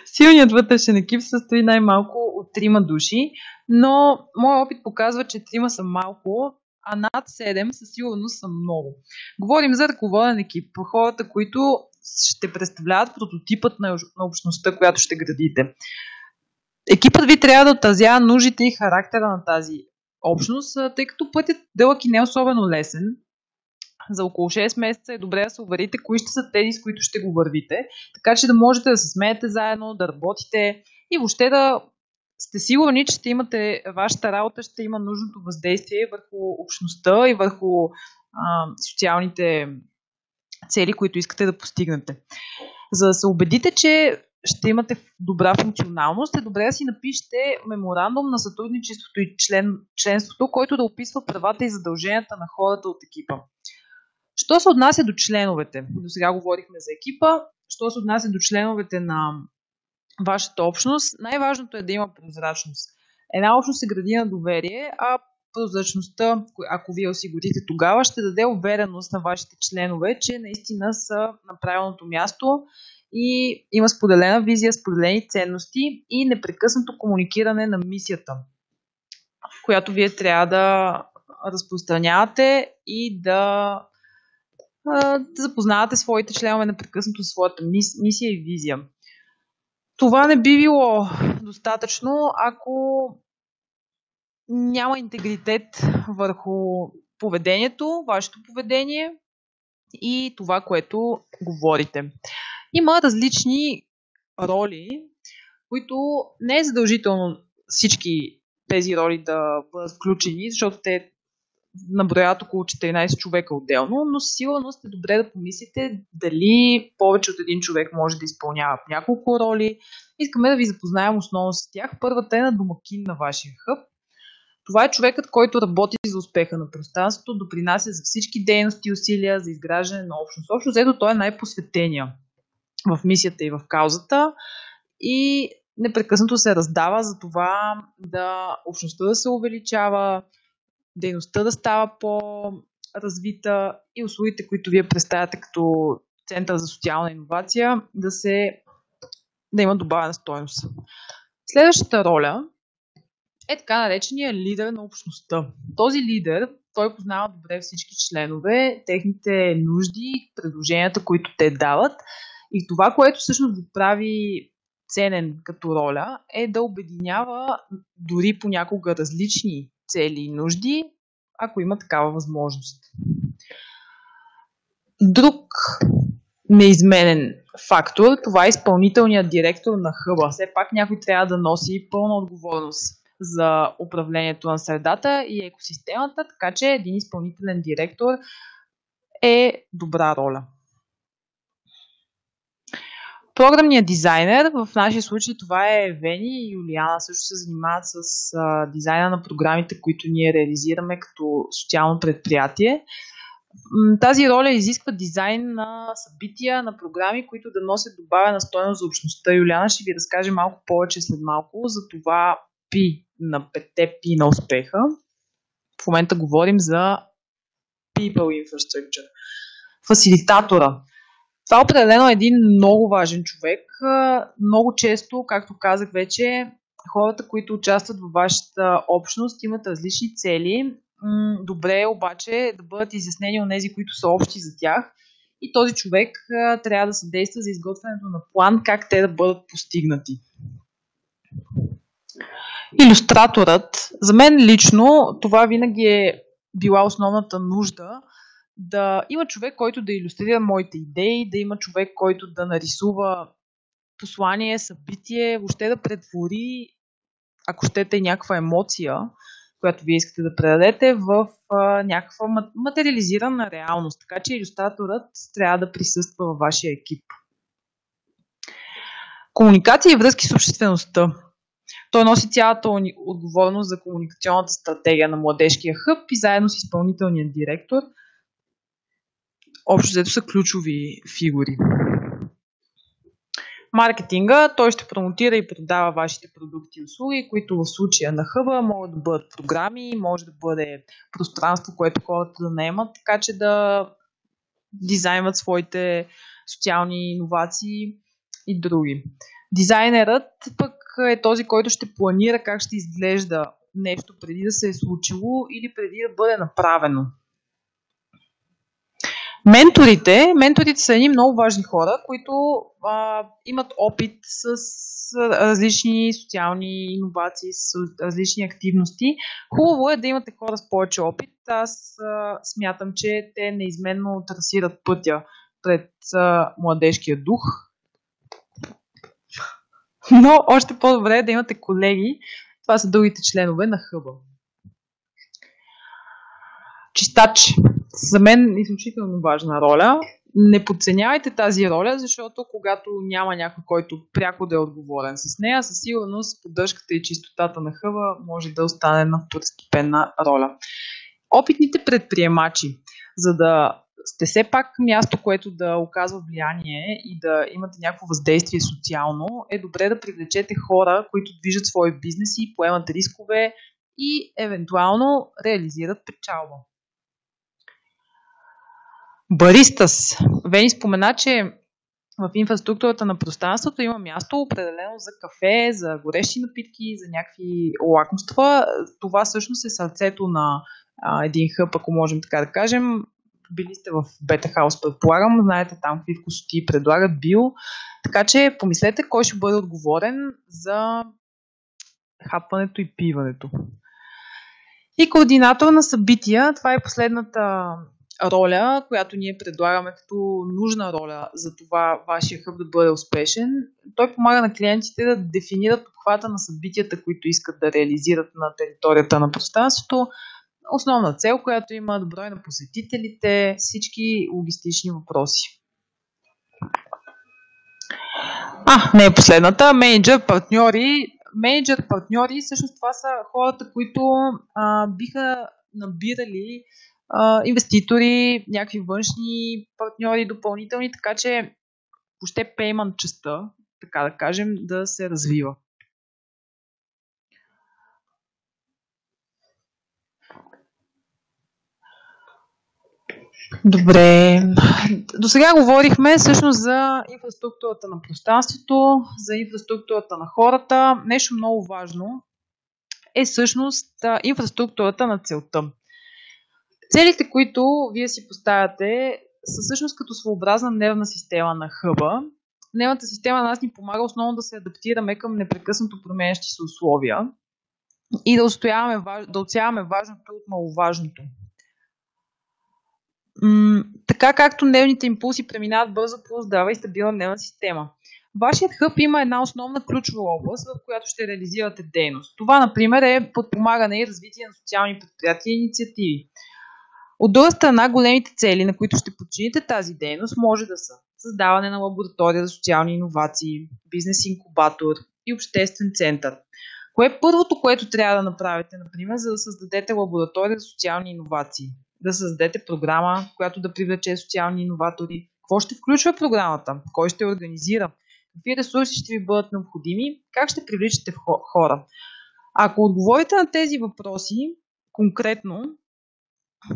Силният вътрешен екип се състои най-малко от 3 души, но моят опит показва, че 3 са малко, а над 7 със сигурност са много. Говорим за ръководен екип, хората, които ще представляват прототипът на общността, която ще градите. Екипът ви трябва да отразява нуждите и характера на тази общност, тъй като пътят дълъг и не особено лесен. За около 6 месеца е добре да се уверите кои ще са тези, с които ще го вървите, така че да можете да се смеете заедно, да работите и въобще да сте сигурни, че вашата работа ще има нужното въздействие върху общността и върху социалните цели, които искате да постигнете. За да се убедите, че ще имате добра функционалност, е добре да си напишете меморандум на сътрудничеството и членството, който да описва правата и задълженията на хората от екипа. Що се отнася до членовете? До сега говорихме за екипа. Що се отнася до членовете на вашата общност? Най-важното е да има прозрачност. Една общност се гради на доверие, а прозрачността, ако вие осигурите тогава, ще даде увереност на вашите членове, че наистина са на правилното място и има споделена визия, споделени ценности и непрекъснато комуникиране на мисията, която вие трябва да разпространявате и да запознавате своите членове непрекъснато със своята мисия и визия. Това не би било достатъчно, ако няма интегритет върху поведението, вашето поведение и това, което говорите. Има различни роли, които не е задължително всички тези роли да бъдат включени, защото те наброят около 14 човека отделно, но със сигурност е добре да помислите дали повече от един човек може да изпълнява няколко роли. Искаме да ви запознаем основно с тях. Първата е на домакин на вашия хъб. Това е човекът, който работи за успеха на пространството, допринася за всички дейности и усилия за изграждане на общност. Общо взето той е най-посветения в мисията и в каузата и непрекъснато се раздава за това общността да се увеличава, дейността да става по-развита и услугите, които вие представяте като Център за социална иновация, да има добавена стойност. Следващата роля е така наречения лидер на общността. Този лидер, той познава добре всички членове, техните нужди, предложенията, които те дават, и това, което всъщност го прави ценен като роля, е да обединява дори понякога различни цели и нужди, ако има такава възможност. Друг неизменен фактор, това е изпълнителният директор на хъба. Все пак някой трябва да носи пълна отговорност за управлението на средата и екосистемата, така че един изпълнителен директор е добра роля. Програмният дизайнер, в нашия случай това е Вени и Юлиана, също се занимават с дизайна на програмите, които ние реализираме като социално предприятие. Тази роля изисква дизайн на събития, на програми, които да носят добавена стойност за общността. Юлиана ще ви разкаже малко повече след малко за това P на 5 P на успеха. В момента говорим за People Infrastructure. Фасилитатора. Това определено е един много важен човек. Много често, както казах вече, хората, които участват във вашата общност, имат различни цели. Добре е обаче да бъдат изяснени онези, които са общи за тях. И този човек трябва да съдейства за изготвянето на план как те да бъдат постигнати. Илюстраторът, за мен лично, това винаги е била основната нужда, да има човек, който да илюстрира моите идеи, да има човек, който да нарисува послание, събитие, въобще да претвори, ако щете, някаква емоция, която вие искате да предадете в някаква материализирана реалност. Така че илюстраторът трябва да присъства във вашия екип. Комуникация и връзки с обществеността. Той носи цялата отговорност за комуникационната стратегия на Младежкия хъб и заедно с изпълнителния директор общо взето са ключови фигури. Маркетинга, той ще промотира и продава вашите продукти и услуги, които в случая на хъба могат да бъдат програми, може да бъде пространство, което хората да наемат, така че да дизайнват своите социални иновации и други. Дизайнерът пък е този, който ще планира как ще изглежда нещо преди да се е случило или преди да бъде направено. Менторите са едни много важни хора, които имат опит с различни социални иновации, с различни активности. Хубаво е да имате хора с повече опит. Аз смятам, че те неизменно трасират пътя пред младежкия дух. Но още по-добре е да имате колеги. Това са другите членове на хъба. Чистач. За мен е изключително важна роля. Не подценявайте тази роля, защото когато няма някой, който пряко да е отговорен с нея, със сигурност поддръжката и чистотата на хъба може да остане на второстепенна роля. Опитните предприемачи, за да сте все пак място, което да оказва влияние и да имате някакво въздействие социално, е добре да привлечете хора, които движат свои бизнеси, поемат рискове и евентуално реализират печалба. Баристас. Вени спомена, че в инфраструктурата на пространството има място определено за кафе, за горещи напитки, за някакви лакомства. Това всъщност е сърцето на един хъб, ако можем така да кажем. Били сте в Бета Хаус, предполагам, знаете там какви вкусоти предлагат био. Така че помислете кой ще бъде отговорен за хапването и пиването. И координатор на събития, това е последната роля, която ние предлагаме като нужна роля за това вашия хъб да бъде успешен. Той помага на клиентите да дефинират обхвата на събитията, които искат да реализират на територията на пространството, основна цел, която имат, брой на посетителите, всички логистични въпроси. Не е последната. Менеджер-партньори. Менеджер-партньори, всъщност това са хората, които биха набирали инвеститори, някакви външни партньори допълнителни, така че въобще payment частта, така да кажем, да се развива. Добре. До сега говорихме всъщност за инфраструктурата на пространството, за инфраструктурата на хората. Нещо много важно е всъщност инфраструктурата на целта. Целите, които вие си поставяте, са всъщност като своеобразна нервна система на хъба. Нервната система на нас ни помага основно да се адаптираме към непрекъснато променящи се условия и да отсяваме важното от маловажното. Така както нервните импулси преминават бързо по здрава и стабилна нервна система. Вашият хъб има една основна ключова област, в която ще реализирате дейност. Това, например, е подпомагане и развитие на социални предприятия и инициативи. От друга страна, големите цели, на които ще подчините тази дейност, може да са създаване на лаборатория за социални иновации, бизнес-инкубатор и обществен център. Кое е първото, което трябва да направите, например, за да създадете лаборатория за социални иновации? Да създадете програма, която да привлече социални иноватори. Какво ще включва програмата? Кой ще организира? Какви ресурси ще ви бъдат необходими? Как ще привличате хора? Ако отговорите на тези въпроси конкретно,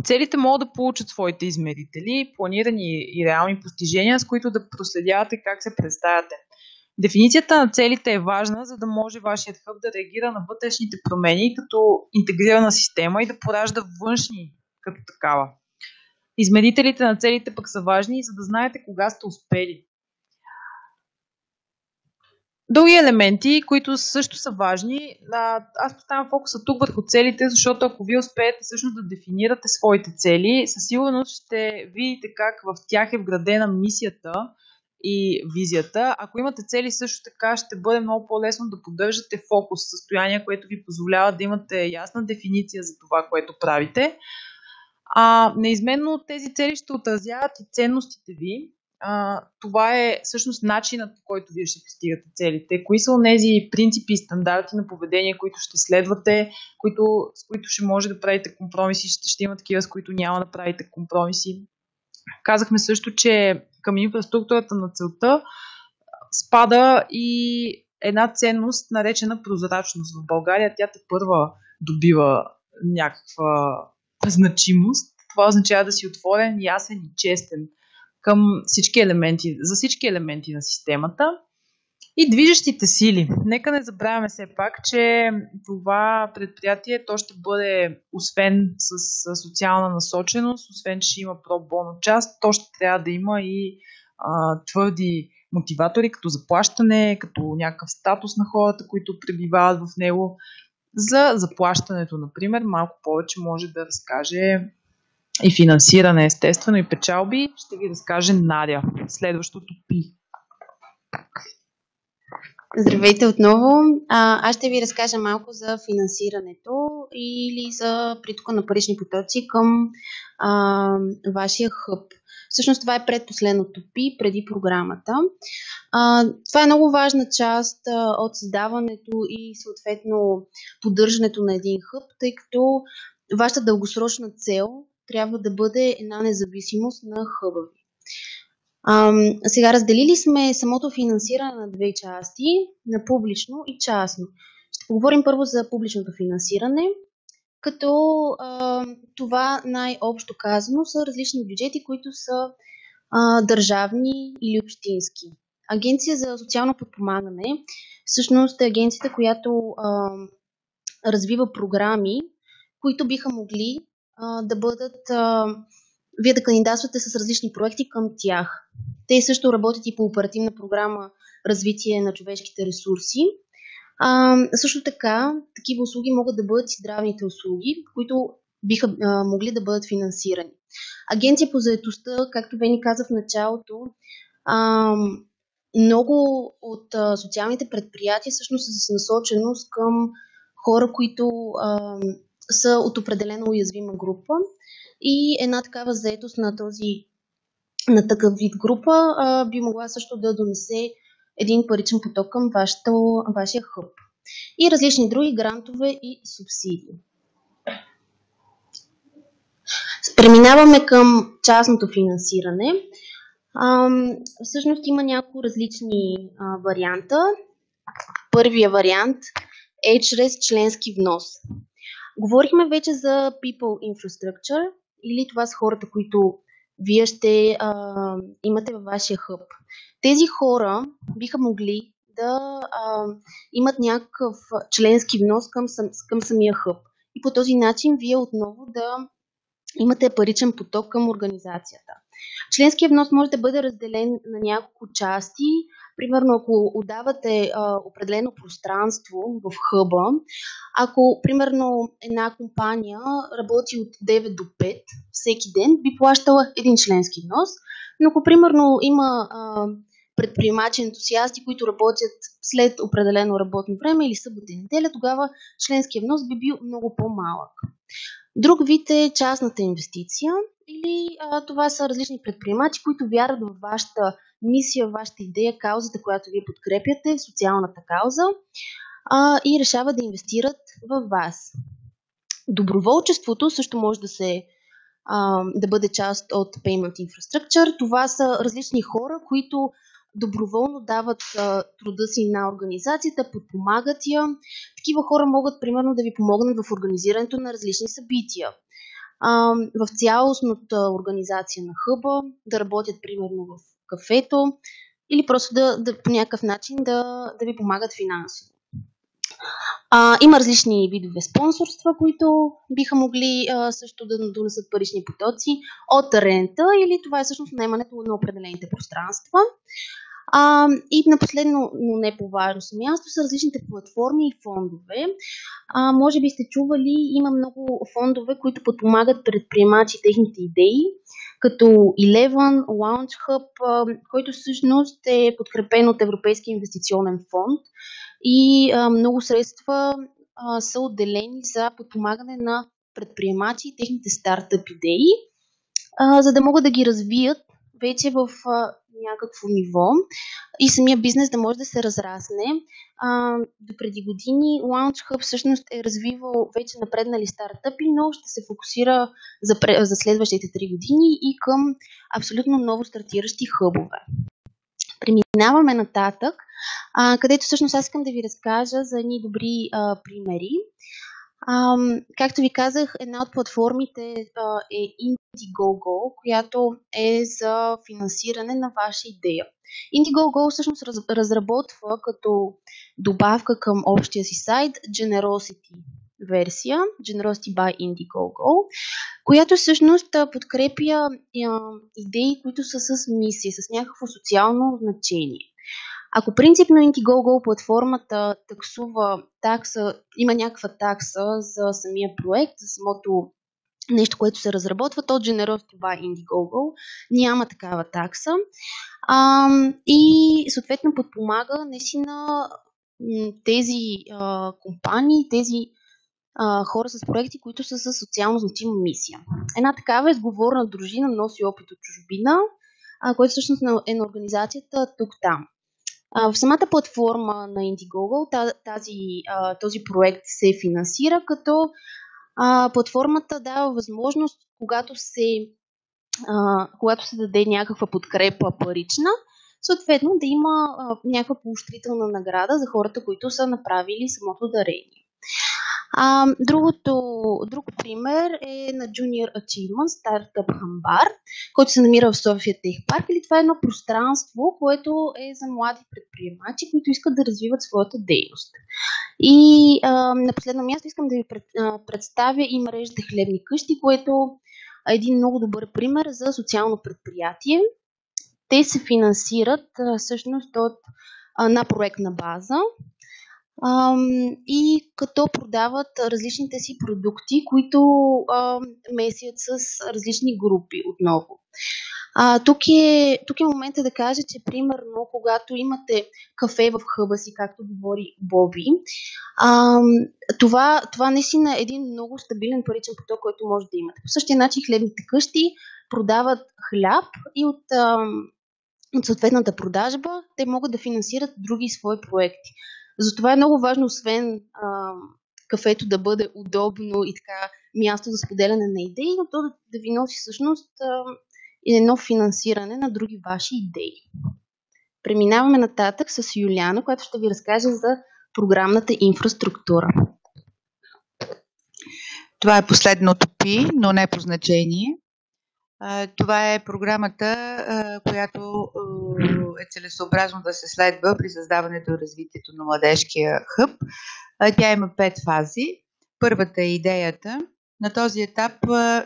целите могат да получат своите измерители, планирани и реални постижения, с които да проследявате как се представяте. Дефиницията на целите е важна, за да може вашият хъб да реагира на вътрешните промени като интегрирана система и да поражда външни като такава. Измерителите на целите пък са важни, за да знаете кога сте успели. Други елементи, които също са важни, аз поставям фокуса тук върху целите, защото ако вие успеете всъщност да дефинирате своите цели, със сигурност ще видите как в тях е вградена мисията и визията. Ако имате цели, също така ще бъде много по-лесно да поддържате фокус, състояние, което ви позволява да имате ясна дефиниция за това, което правите. Неизменно тези цели ще отразяват и ценностите ви. Това е всъщност начинът, по който вие ще постигате целите. Кои са тези принципи и стандарти на поведение, които ще следвате, с които ще може да правите компромиси, ще има такива, с които няма да правите компромиси. Казахме също, че към инфраструктурата на целта спада и една ценност, наречена прозрачност. В България тя тепърва добива някаква значимост. Това означава да си отворен, ясен и честен към всички елементи, за всички елементи на системата. И движещите сили. Нека не забравяме все пак, че това предприятие то ще бъде, освен с социална насоченост, освен че ще има про-боно част, то ще трябва да има и твърди мотиватори, като заплащане, като някакъв статус на хората, които пребивават в него. За заплащането, например, малко повече може да разкаже и финансиране, естествено, и печалби. Ще ви разкаже Надя. Следващото пи. Здравейте отново. Аз ще ви разкажа малко за финансирането или за притока на парични потоци към вашия хъб. Всъщност това е предпоследното пи преди програмата. Това е много важна част от създаването и съответно поддържането на един хъб, тъй като вашата дългосрочна цел трябва да бъде една независимост на хъба ви. Сега разделили сме самото финансиране на две части, на публично и частно. Ще поговорим първо за публичното финансиране, като това най-общо казано са различни бюджети, които са държавни или общински. Агенция за социално подпомагане всъщност е агенцията, която развива програми, които биха могли да бъдат вие да кандидатствате с различни проекти към тях. Те също работят и по оперативна програма развитие на човешките ресурси. Също така, такива услуги могат да бъдат и здравните услуги, които биха могли да бъдат финансирани. Агенция по заетостта, както Вени каза в началото, много от социалните предприятия всъщност са с насоченост към хора, които са от определена уязвима група. И една такава заетост на такъв вид група би могла също да донесе един паричен поток към вашия хъб. И различни други грантове и субсидии. Преминаваме към частното финансиране. Всъщност има няколко различни варианта. Първия вариант е чрез членски внос. Говорихме вече за People Infrastructure, или това са хората, които вие ще имате във вашия хъб. Тези хора биха могли да имат някакъв членски внос към самия хъб. И по този начин вие отново да имате паричен поток към организацията. Членският внос може да бъде разделен на няколко части. Примерно, ако отдавате определено пространство в хъба, ако, примерно, една компания работи от 9 до 5 всеки ден, би плащала един членски внос, но ако, примерно, има предприемачи, ентусиасти, които работят след определено работно време или събота и неделя, тогава членският внос би бил много по-малък. Друг вид е частната инвестиция, или това са различни предприемачи, които вярват в вашата мисия, вашата идея, каузата, която вие подкрепяте, социалната кауза, и решават да инвестират в вас. Доброволчеството също може да бъде част от Payment Infrastructure. Това са различни хора, които доброволно дават труда си на организацията, подпомагат я. Такива хора могат, примерно, да ви помогнат в организирането на различни събития. В цялостната организация на хъба, да работят, примерно, в кафето или просто по някакъв начин да ви помагат финансово. Има различни видове спонсорства, които биха могли също да донесат парични потоци от рента, или това е всъщност наемането на определените пространства. И на последно, но не по важно място, са различните платформи и фондове. Може би сте чували, има много фондове, които подпомагат предприемачи техните идеи, като Eleven, Launch Hub, който всъщност е подкрепен от Европейския инвестиционен фонд и много средства са отделени за подпомагане на предприемачи и техните стартъп идеи, за да могат да ги развият вече в някакво ниво и самия бизнес да може да се разрасне. До преди години Launch Hub всъщност е развивал вече напреднали стартъпи, но ще се фокусира за следващите 3 години и към абсолютно ново стартиращи хъбове. Преминаваме нататък, където всъщност аз искам да ви разкажа за едни добри примери. Както ви казах, една от платформите е Indiegogo, която е за финансиране на ваша идея. Indiegogo всъщност разработва като добавка към общия си сайт Generosity версия, Generosity by Indiegogo, която всъщност подкрепя идеи, които са с мисия, с някакво социално значение. Ако принципно Indiegogo платформата таксува такса, има някаква такса за самия проект, за самото нещо, което се разработва, то Generosity by Indiegogo няма такава такса и съответно подпомага наистина тези компании, тези хора с проекти, които са с социално значима мисия. Една такава изговорна дружина носи опит от чужбина, което всъщност е на организацията тук-там. В самата платформа на Indiegogo този проект се финансира, като платформата дава възможност, когато се даде някаква подкрепа парична, съответно да има някаква поощрителна награда за хората, които са направили самото дарение. Друг пример е на Junior Achievement Startup Hambar, който се намира в София Тех Парк. Или това е едно пространство, което е за млади предприемачи, които искат да развиват своята дейност. И на последно място искам да ви представя и мрежата Хлебни къщи, което е един много добър пример за социално предприятие. Те се финансират всъщност на проектна база, и като продават различните си продукти, които месят с различни групи отново. Тук е момента да кажа, че примерно, когато имате кафе в хъба си, както говори Боби, това наистина е един много стабилен паричен поток, който може да имате. По същия начин хлебните къщи продават хляб и от съответната продажба те могат да финансират други свои проекти. Затова е много важно, освен кафето да бъде удобно и така място за споделяне на идеи, но то да ви носи всъщност едно финансиране на други ваши идеи. Преминаваме нататък с Юлиана, която ще ви разкаже за програмната инфраструктура. Това е последното P, но не по значение. Това е програмата, която е целесообразно да се следва при създаването и развитието на младежкия хъб. Тя има 5 фази. Първата е идеята. На този етап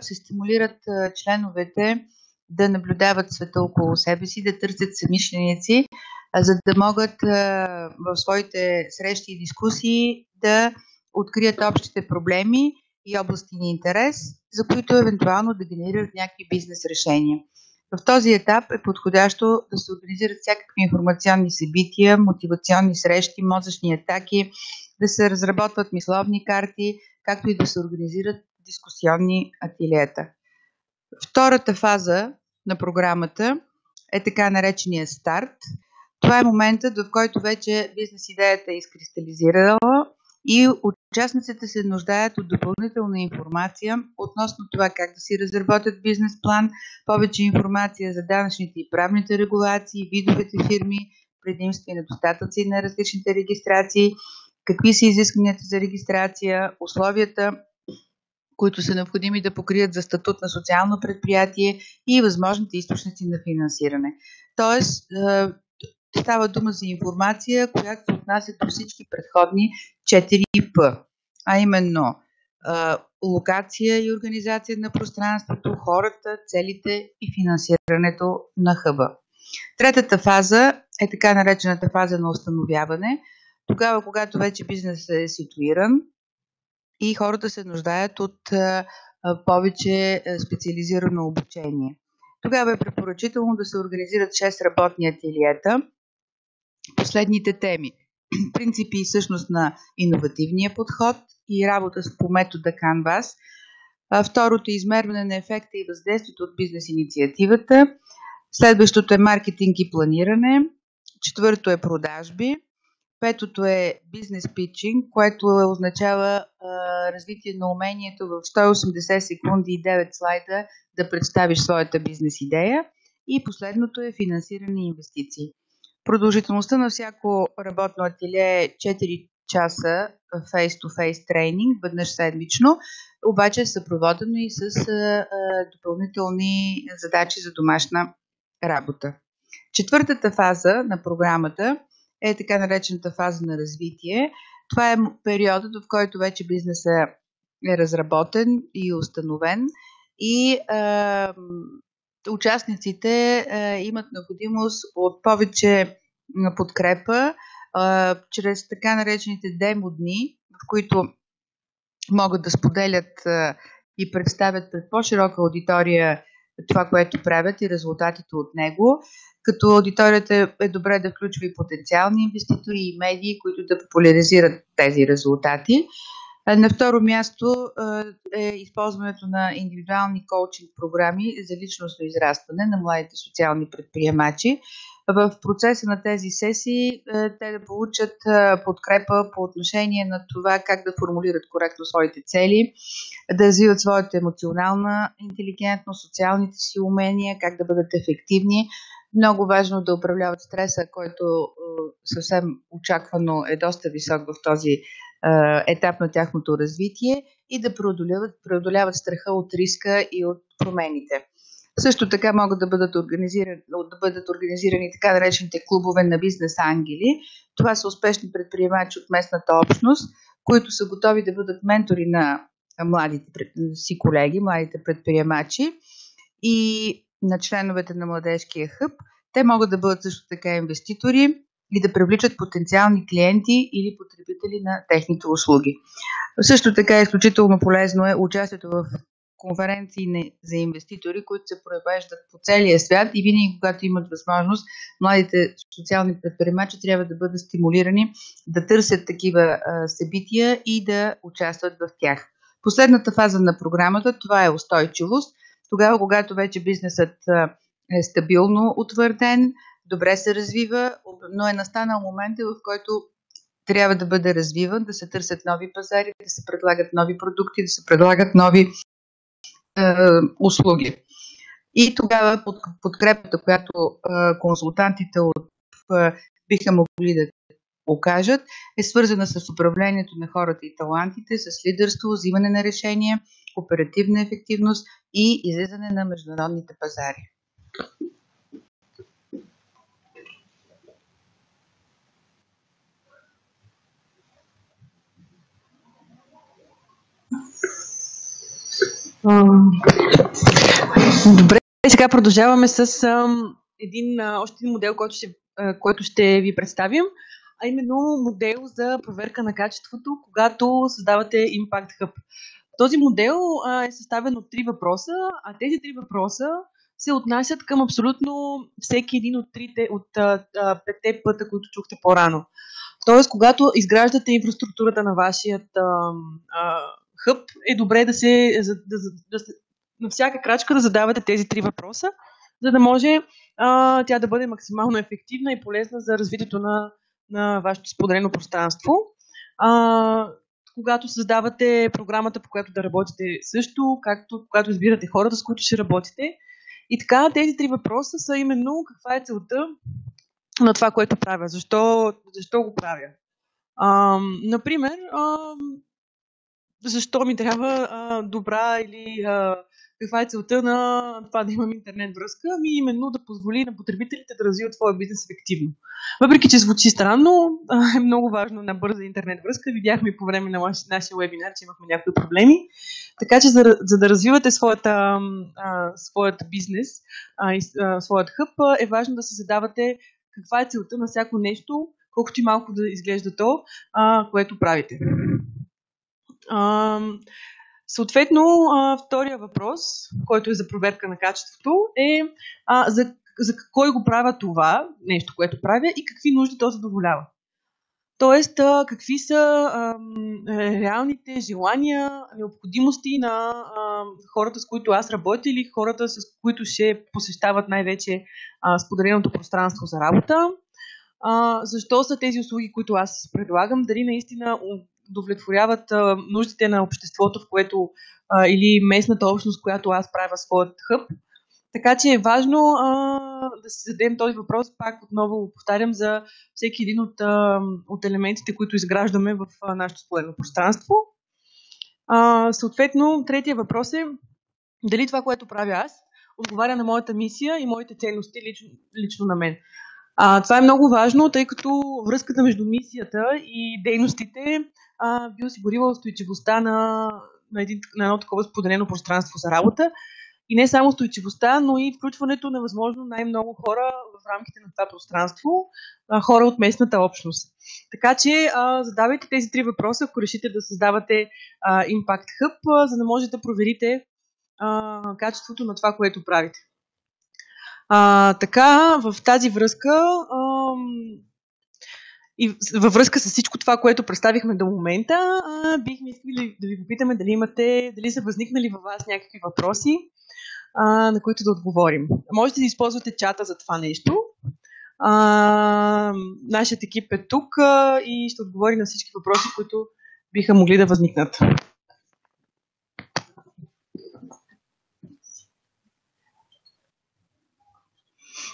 се стимулират членовете да наблюдават света около себе си, да търсят съмишленици, за да могат в своите срещи и дискусии да открият общите проблеми и области на интерес, за които евентуално да генерират някакви бизнес решения. В този етап е подходящо да се организират всякакви информационни събития, мотивационни срещи, мозъчни атаки, да се разработват мисловни карти, както и да се организират дискусионни ателиета. Втората фаза на програмата е така наречения старт. Това е моментът, в който вече бизнес идеята е изкристализирала и участниците се нуждаят от допълнителна информация относно това как да си разработят бизнес план, повече информация за данъчните и правните регулации, видовете фирми, предимства и недостатъци на различните регистрации, какви са изискванията за регистрация, условията, които са необходими да покрият за статут на социално предприятие и възможните източници на финансиране. Тоест, става дума за информация, която се отнася до всички предходни 4П, а именно локация и организация на пространството, хората, целите и финансирането на хъба. Третата фаза е така наречената фаза на установяване. Тогава, когато вече бизнесът е ситуиран и хората се нуждаят от повече специализирано обучение. Тогава е препоръчително да се организират 6 работни ателиета. Последните теми: принципи и същност на иновативния подход и работа по метода Canvas. Второто е измерване на ефекта и въздействието от бизнес инициативата. Следващото е маркетинг и планиране. Четвърто е продажби. Петото е бизнес питчинг, което означава развитие на умението в 180 секунди и 9 слайда да представиш своята бизнес идея. И последното е финансиране и инвестиции. Продължителността на всяко работно ателие е 4 часа face-to-face тренинг, веднъж седмично, обаче е съпроводено и с допълнителни задачи за домашна работа. Четвъртата фаза на програмата е така наречената фаза на развитие. Това е периодът, в който вече бизнесът е разработен и установен и участниците имат необходимост от повече подкрепа чрез така наречените демо дни, в които могат да споделят и представят пред по-широка аудитория това, което правят и резултатите от него, като аудиторията е добре да включва и потенциални инвеститори и медии, които да популяризират тези резултати. На второ място е използването на индивидуални коучинг програми за личностно израстване на младите социални предприемачи. В процеса на тези сесии те да получат подкрепа по отношение на това как да формулират коректно своите цели, да развиват своята емоционална интелигентност, социалните си умения, как да бъдат ефективни. Много важно да управляват стреса, който съвсем очаквано е доста висок в този етап на тяхното развитие и да преодоляват страха от риска и от промените. Също така могат да бъдат организирани така наречените клубове на бизнес ангели. Това са успешни предприемачи от местната общност, които са готови да бъдат ментори на младите си колеги, младите предприемачи и на членовете на Младежкия хъб. Те могат да бъдат също така инвеститори и да привличат потенциални клиенти или потребители на техните услуги. Също така изключително полезно е участието в конференции за инвеститори, които се провеждат по целия свят и винаги, когато имат възможност, младите социални предприемачи трябва да бъдат стимулирани да търсят такива събития и да участват в тях. Последната фаза на програмата, това е устойчивост. Тогава, когато вече бизнесът е стабилно утвърден, добре се развива, но е настанал момента, в който трябва да бъде развиван, да се търсят нови пазари, да се предлагат нови продукти, да се предлагат нови услуги. И тогава подкрепата, която консултантите биха могли да окажат, е свързана с управлението на хората и талантите, с лидерство, взимане на решения, оперативна ефективност и излизане на международните пазари. Добре, сега продължаваме с още един модел, който ще ви представим, а именно модел за проверка на качеството, когато създавате Impact Hub. Този модел е съставен от 3 въпроса, а тези 3 въпроса се отнасят към абсолютно всеки един от 5 пъта, които чухте по-рано. Тоест, когато изграждате инфраструктурата на вашият хъб, е добре на всяка крачка да задавате тези 3 въпроса, за да може тя да бъде максимално ефективна и полезна за развитието на вашето споделено пространство. Когато създавате програмата, по която да работите също, както когато избирате хората, с които ще работите. И така, тези 3 въпроса са именно каква е целта на това, което правя. Защо го правя? Например, защо ми трябва добра или каква е целта на това да имам интернет връзка? Именно да позволи на потребителите да развиват своя бизнес ефективно. Въпреки че звучи странно, е много важно на бърза интернет връзка. Видяхме и по време на нашия вебинар, че имахме някои проблеми. Така че за да развивате своят бизнес, своят хъб, е важно да се задавате каква е целта на всяко нещо, колкото и малко да изглежда то, което правите. Съответно, втория въпрос, който е за проверка на качеството, е за кой го правя това нещо, което правя и какви нужди то задоволява. Тоест, какви са реалните желания, необходимости на хората, с които аз работя или хората, с които ще посещават най-вече споделеното пространство за работа. Защо са тези услуги, които аз предлагам, дали наистина удовлетворяват нуждите на обществото, в което или местната общност, в която аз правя своят хъб. Така че е важно да си зададем този въпрос, пак отново повтарям, за всеки един от елементите, които изграждаме в нашето споделено пространство. Съответно, третия въпрос е дали това, което правя аз, отговаря на моята мисия и моите ценности лично на мен. Това е много важно, тъй като връзката между мисията и дейностите би осигурила устойчивостта на едно такова споделено пространство за работа. И не само устойчивостта, но и включването на възможно най-много хора в рамките на това пространство, хора от местната общност. Така че задавайте тези три въпроса, ако решите да създавате Impact Hub, за да можете да проверите качеството на това, което правите. Така, в тази връзка и във връзка с всичко това, което представихме до момента, бихме искали да ви попитаме дали са възникнали във вас някакви въпроси, на които да отговорим. Можете да използвате чата за това нещо. Нашият екип е тук и ще отговори на всички въпроси, които биха могли да възникнат.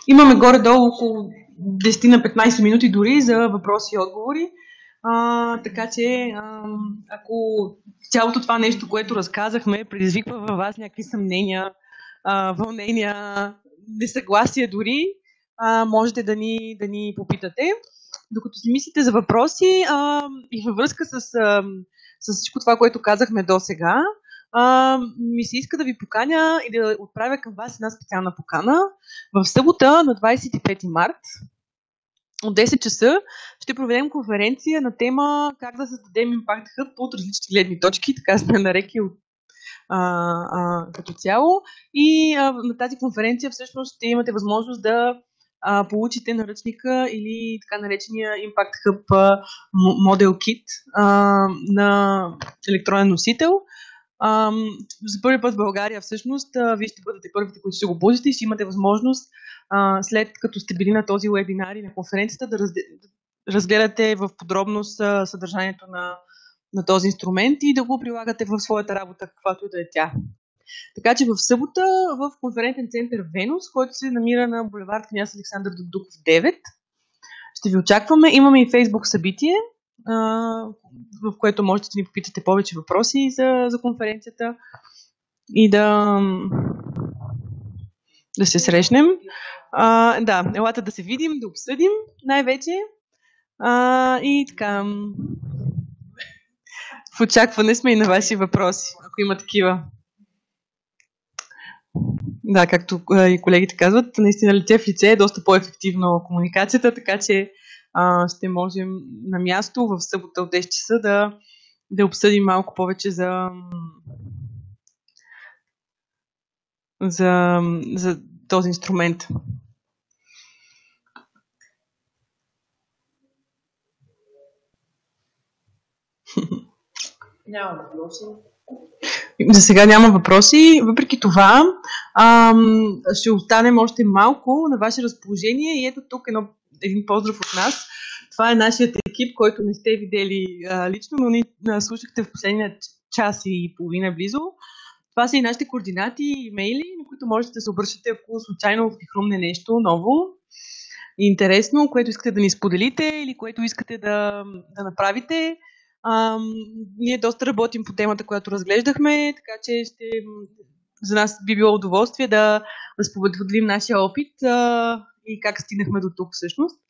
Имаме горе-долу около 10 на 15 минути дори за въпроси и отговори. Така че, ако цялото това нещо, което разказахме, предизвиква във вас някакви съмнения, вълнения, несъгласие дори, можете да ни попитате. Докато си мислите за въпроси и във връзка с всичко това, което казахме до сега, ми се иска да ви поканя и да отправя към вас една специална покана. В събота на 25 март от 10 часа ще проведем конференция на тема как да създадем Impact Hub от различни гледни точки, така сме нарекли като цяло. И на тази конференция всъщност ще имате възможност да получите наръчника или така наречения Impact Hub Model Kit на електронен носител. За първи път в България всъщност вие ще бъдете първите, които ще го ползвате и ще имате възможност след като сте били на този вебинар и на конференцията да разгледате в подробност съдържанието на този инструмент и да го прилагате в своята работа, каквато и да е тя. Така че в събота в конферентен център Венус, който се намира на булевард Княз Александър Докдуков 9, ще ви очакваме. Имаме и Фейсбук събитие, в което можете да ни попитате повече въпроси за конференцията и да се срещнем. Да, елата да се видим, да обсъдим най-вече. И така, в очакване сме и на ваши въпроси, ако има такива. Да, както и колегите казват, наистина лице в лице е доста по-ефективно комуникацията, така че ще можем на място в събота от 10 часа да обсъдим малко повече за този инструмент. Няма въпроси. За сега няма въпроси. Въпреки това, ще останем още малко на ваше разположение и ето тук един поздрав от нас. Това е нашият екип, който не сте видели лично, но ни слушахте в последния час и половина близо. Това са и нашите координати и имейли, на които можете да се обръщате, ако случайно ви хрумне нещо ново и интересно, което искате да ни споделите или което искате да направите. Ние доста работим по темата, която разглеждахме, така че за нас би било удоволствие да споделим нашия опит и как стигнахме до тук всъщност.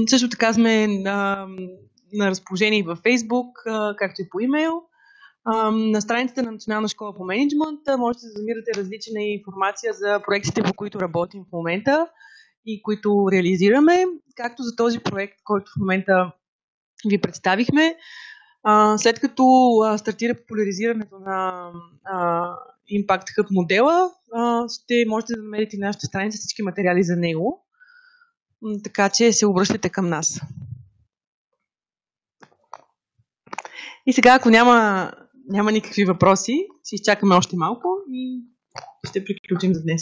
Също така сме на разположение и във Facebook, както и по имейл. На страницата на Национална школа по мениджмънт можете да намирате различна информация за проектите, по които работим в момента и които реализираме, както за този проект, който в момента ви представихме. След като стартира популяризирането на Impact Hub модела, ще можете да намерите на нашата страница всички материали за него. Така че се обръщате към нас. И сега, ако няма никакви въпроси, ще изчакаме още малко и ще приключим за днес.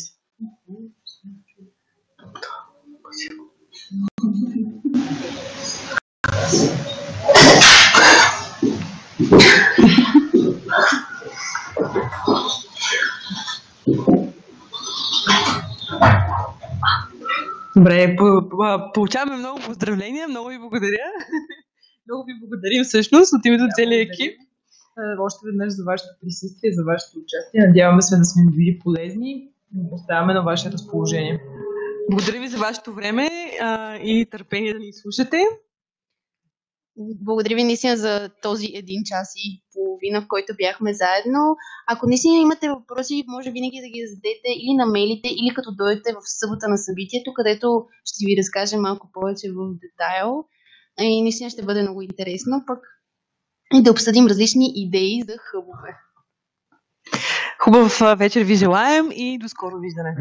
Добре, получаваме много поздравления, много ви благодаря. Много ви благодарим всъщност от името на целия екип. Още веднъж за вашето присъствие, за вашето участие. Надяваме се да сме били полезни. Оставаме на ваше разположение. Благодаря ви за вашето време и търпение да ни слушате. Благодаря ви наистина за този 1 час и половина, в който бяхме заедно. Ако наистина имате въпроси, може винаги да ги зададете или на мейлите, или като дойдете в събота на събитието, където ще ви разкажем малко повече в детайл. И наистина ще бъде много интересно, пък и да обсъдим различни идеи за хъбове. Хубав вечер ви желаем и до скоро виждане.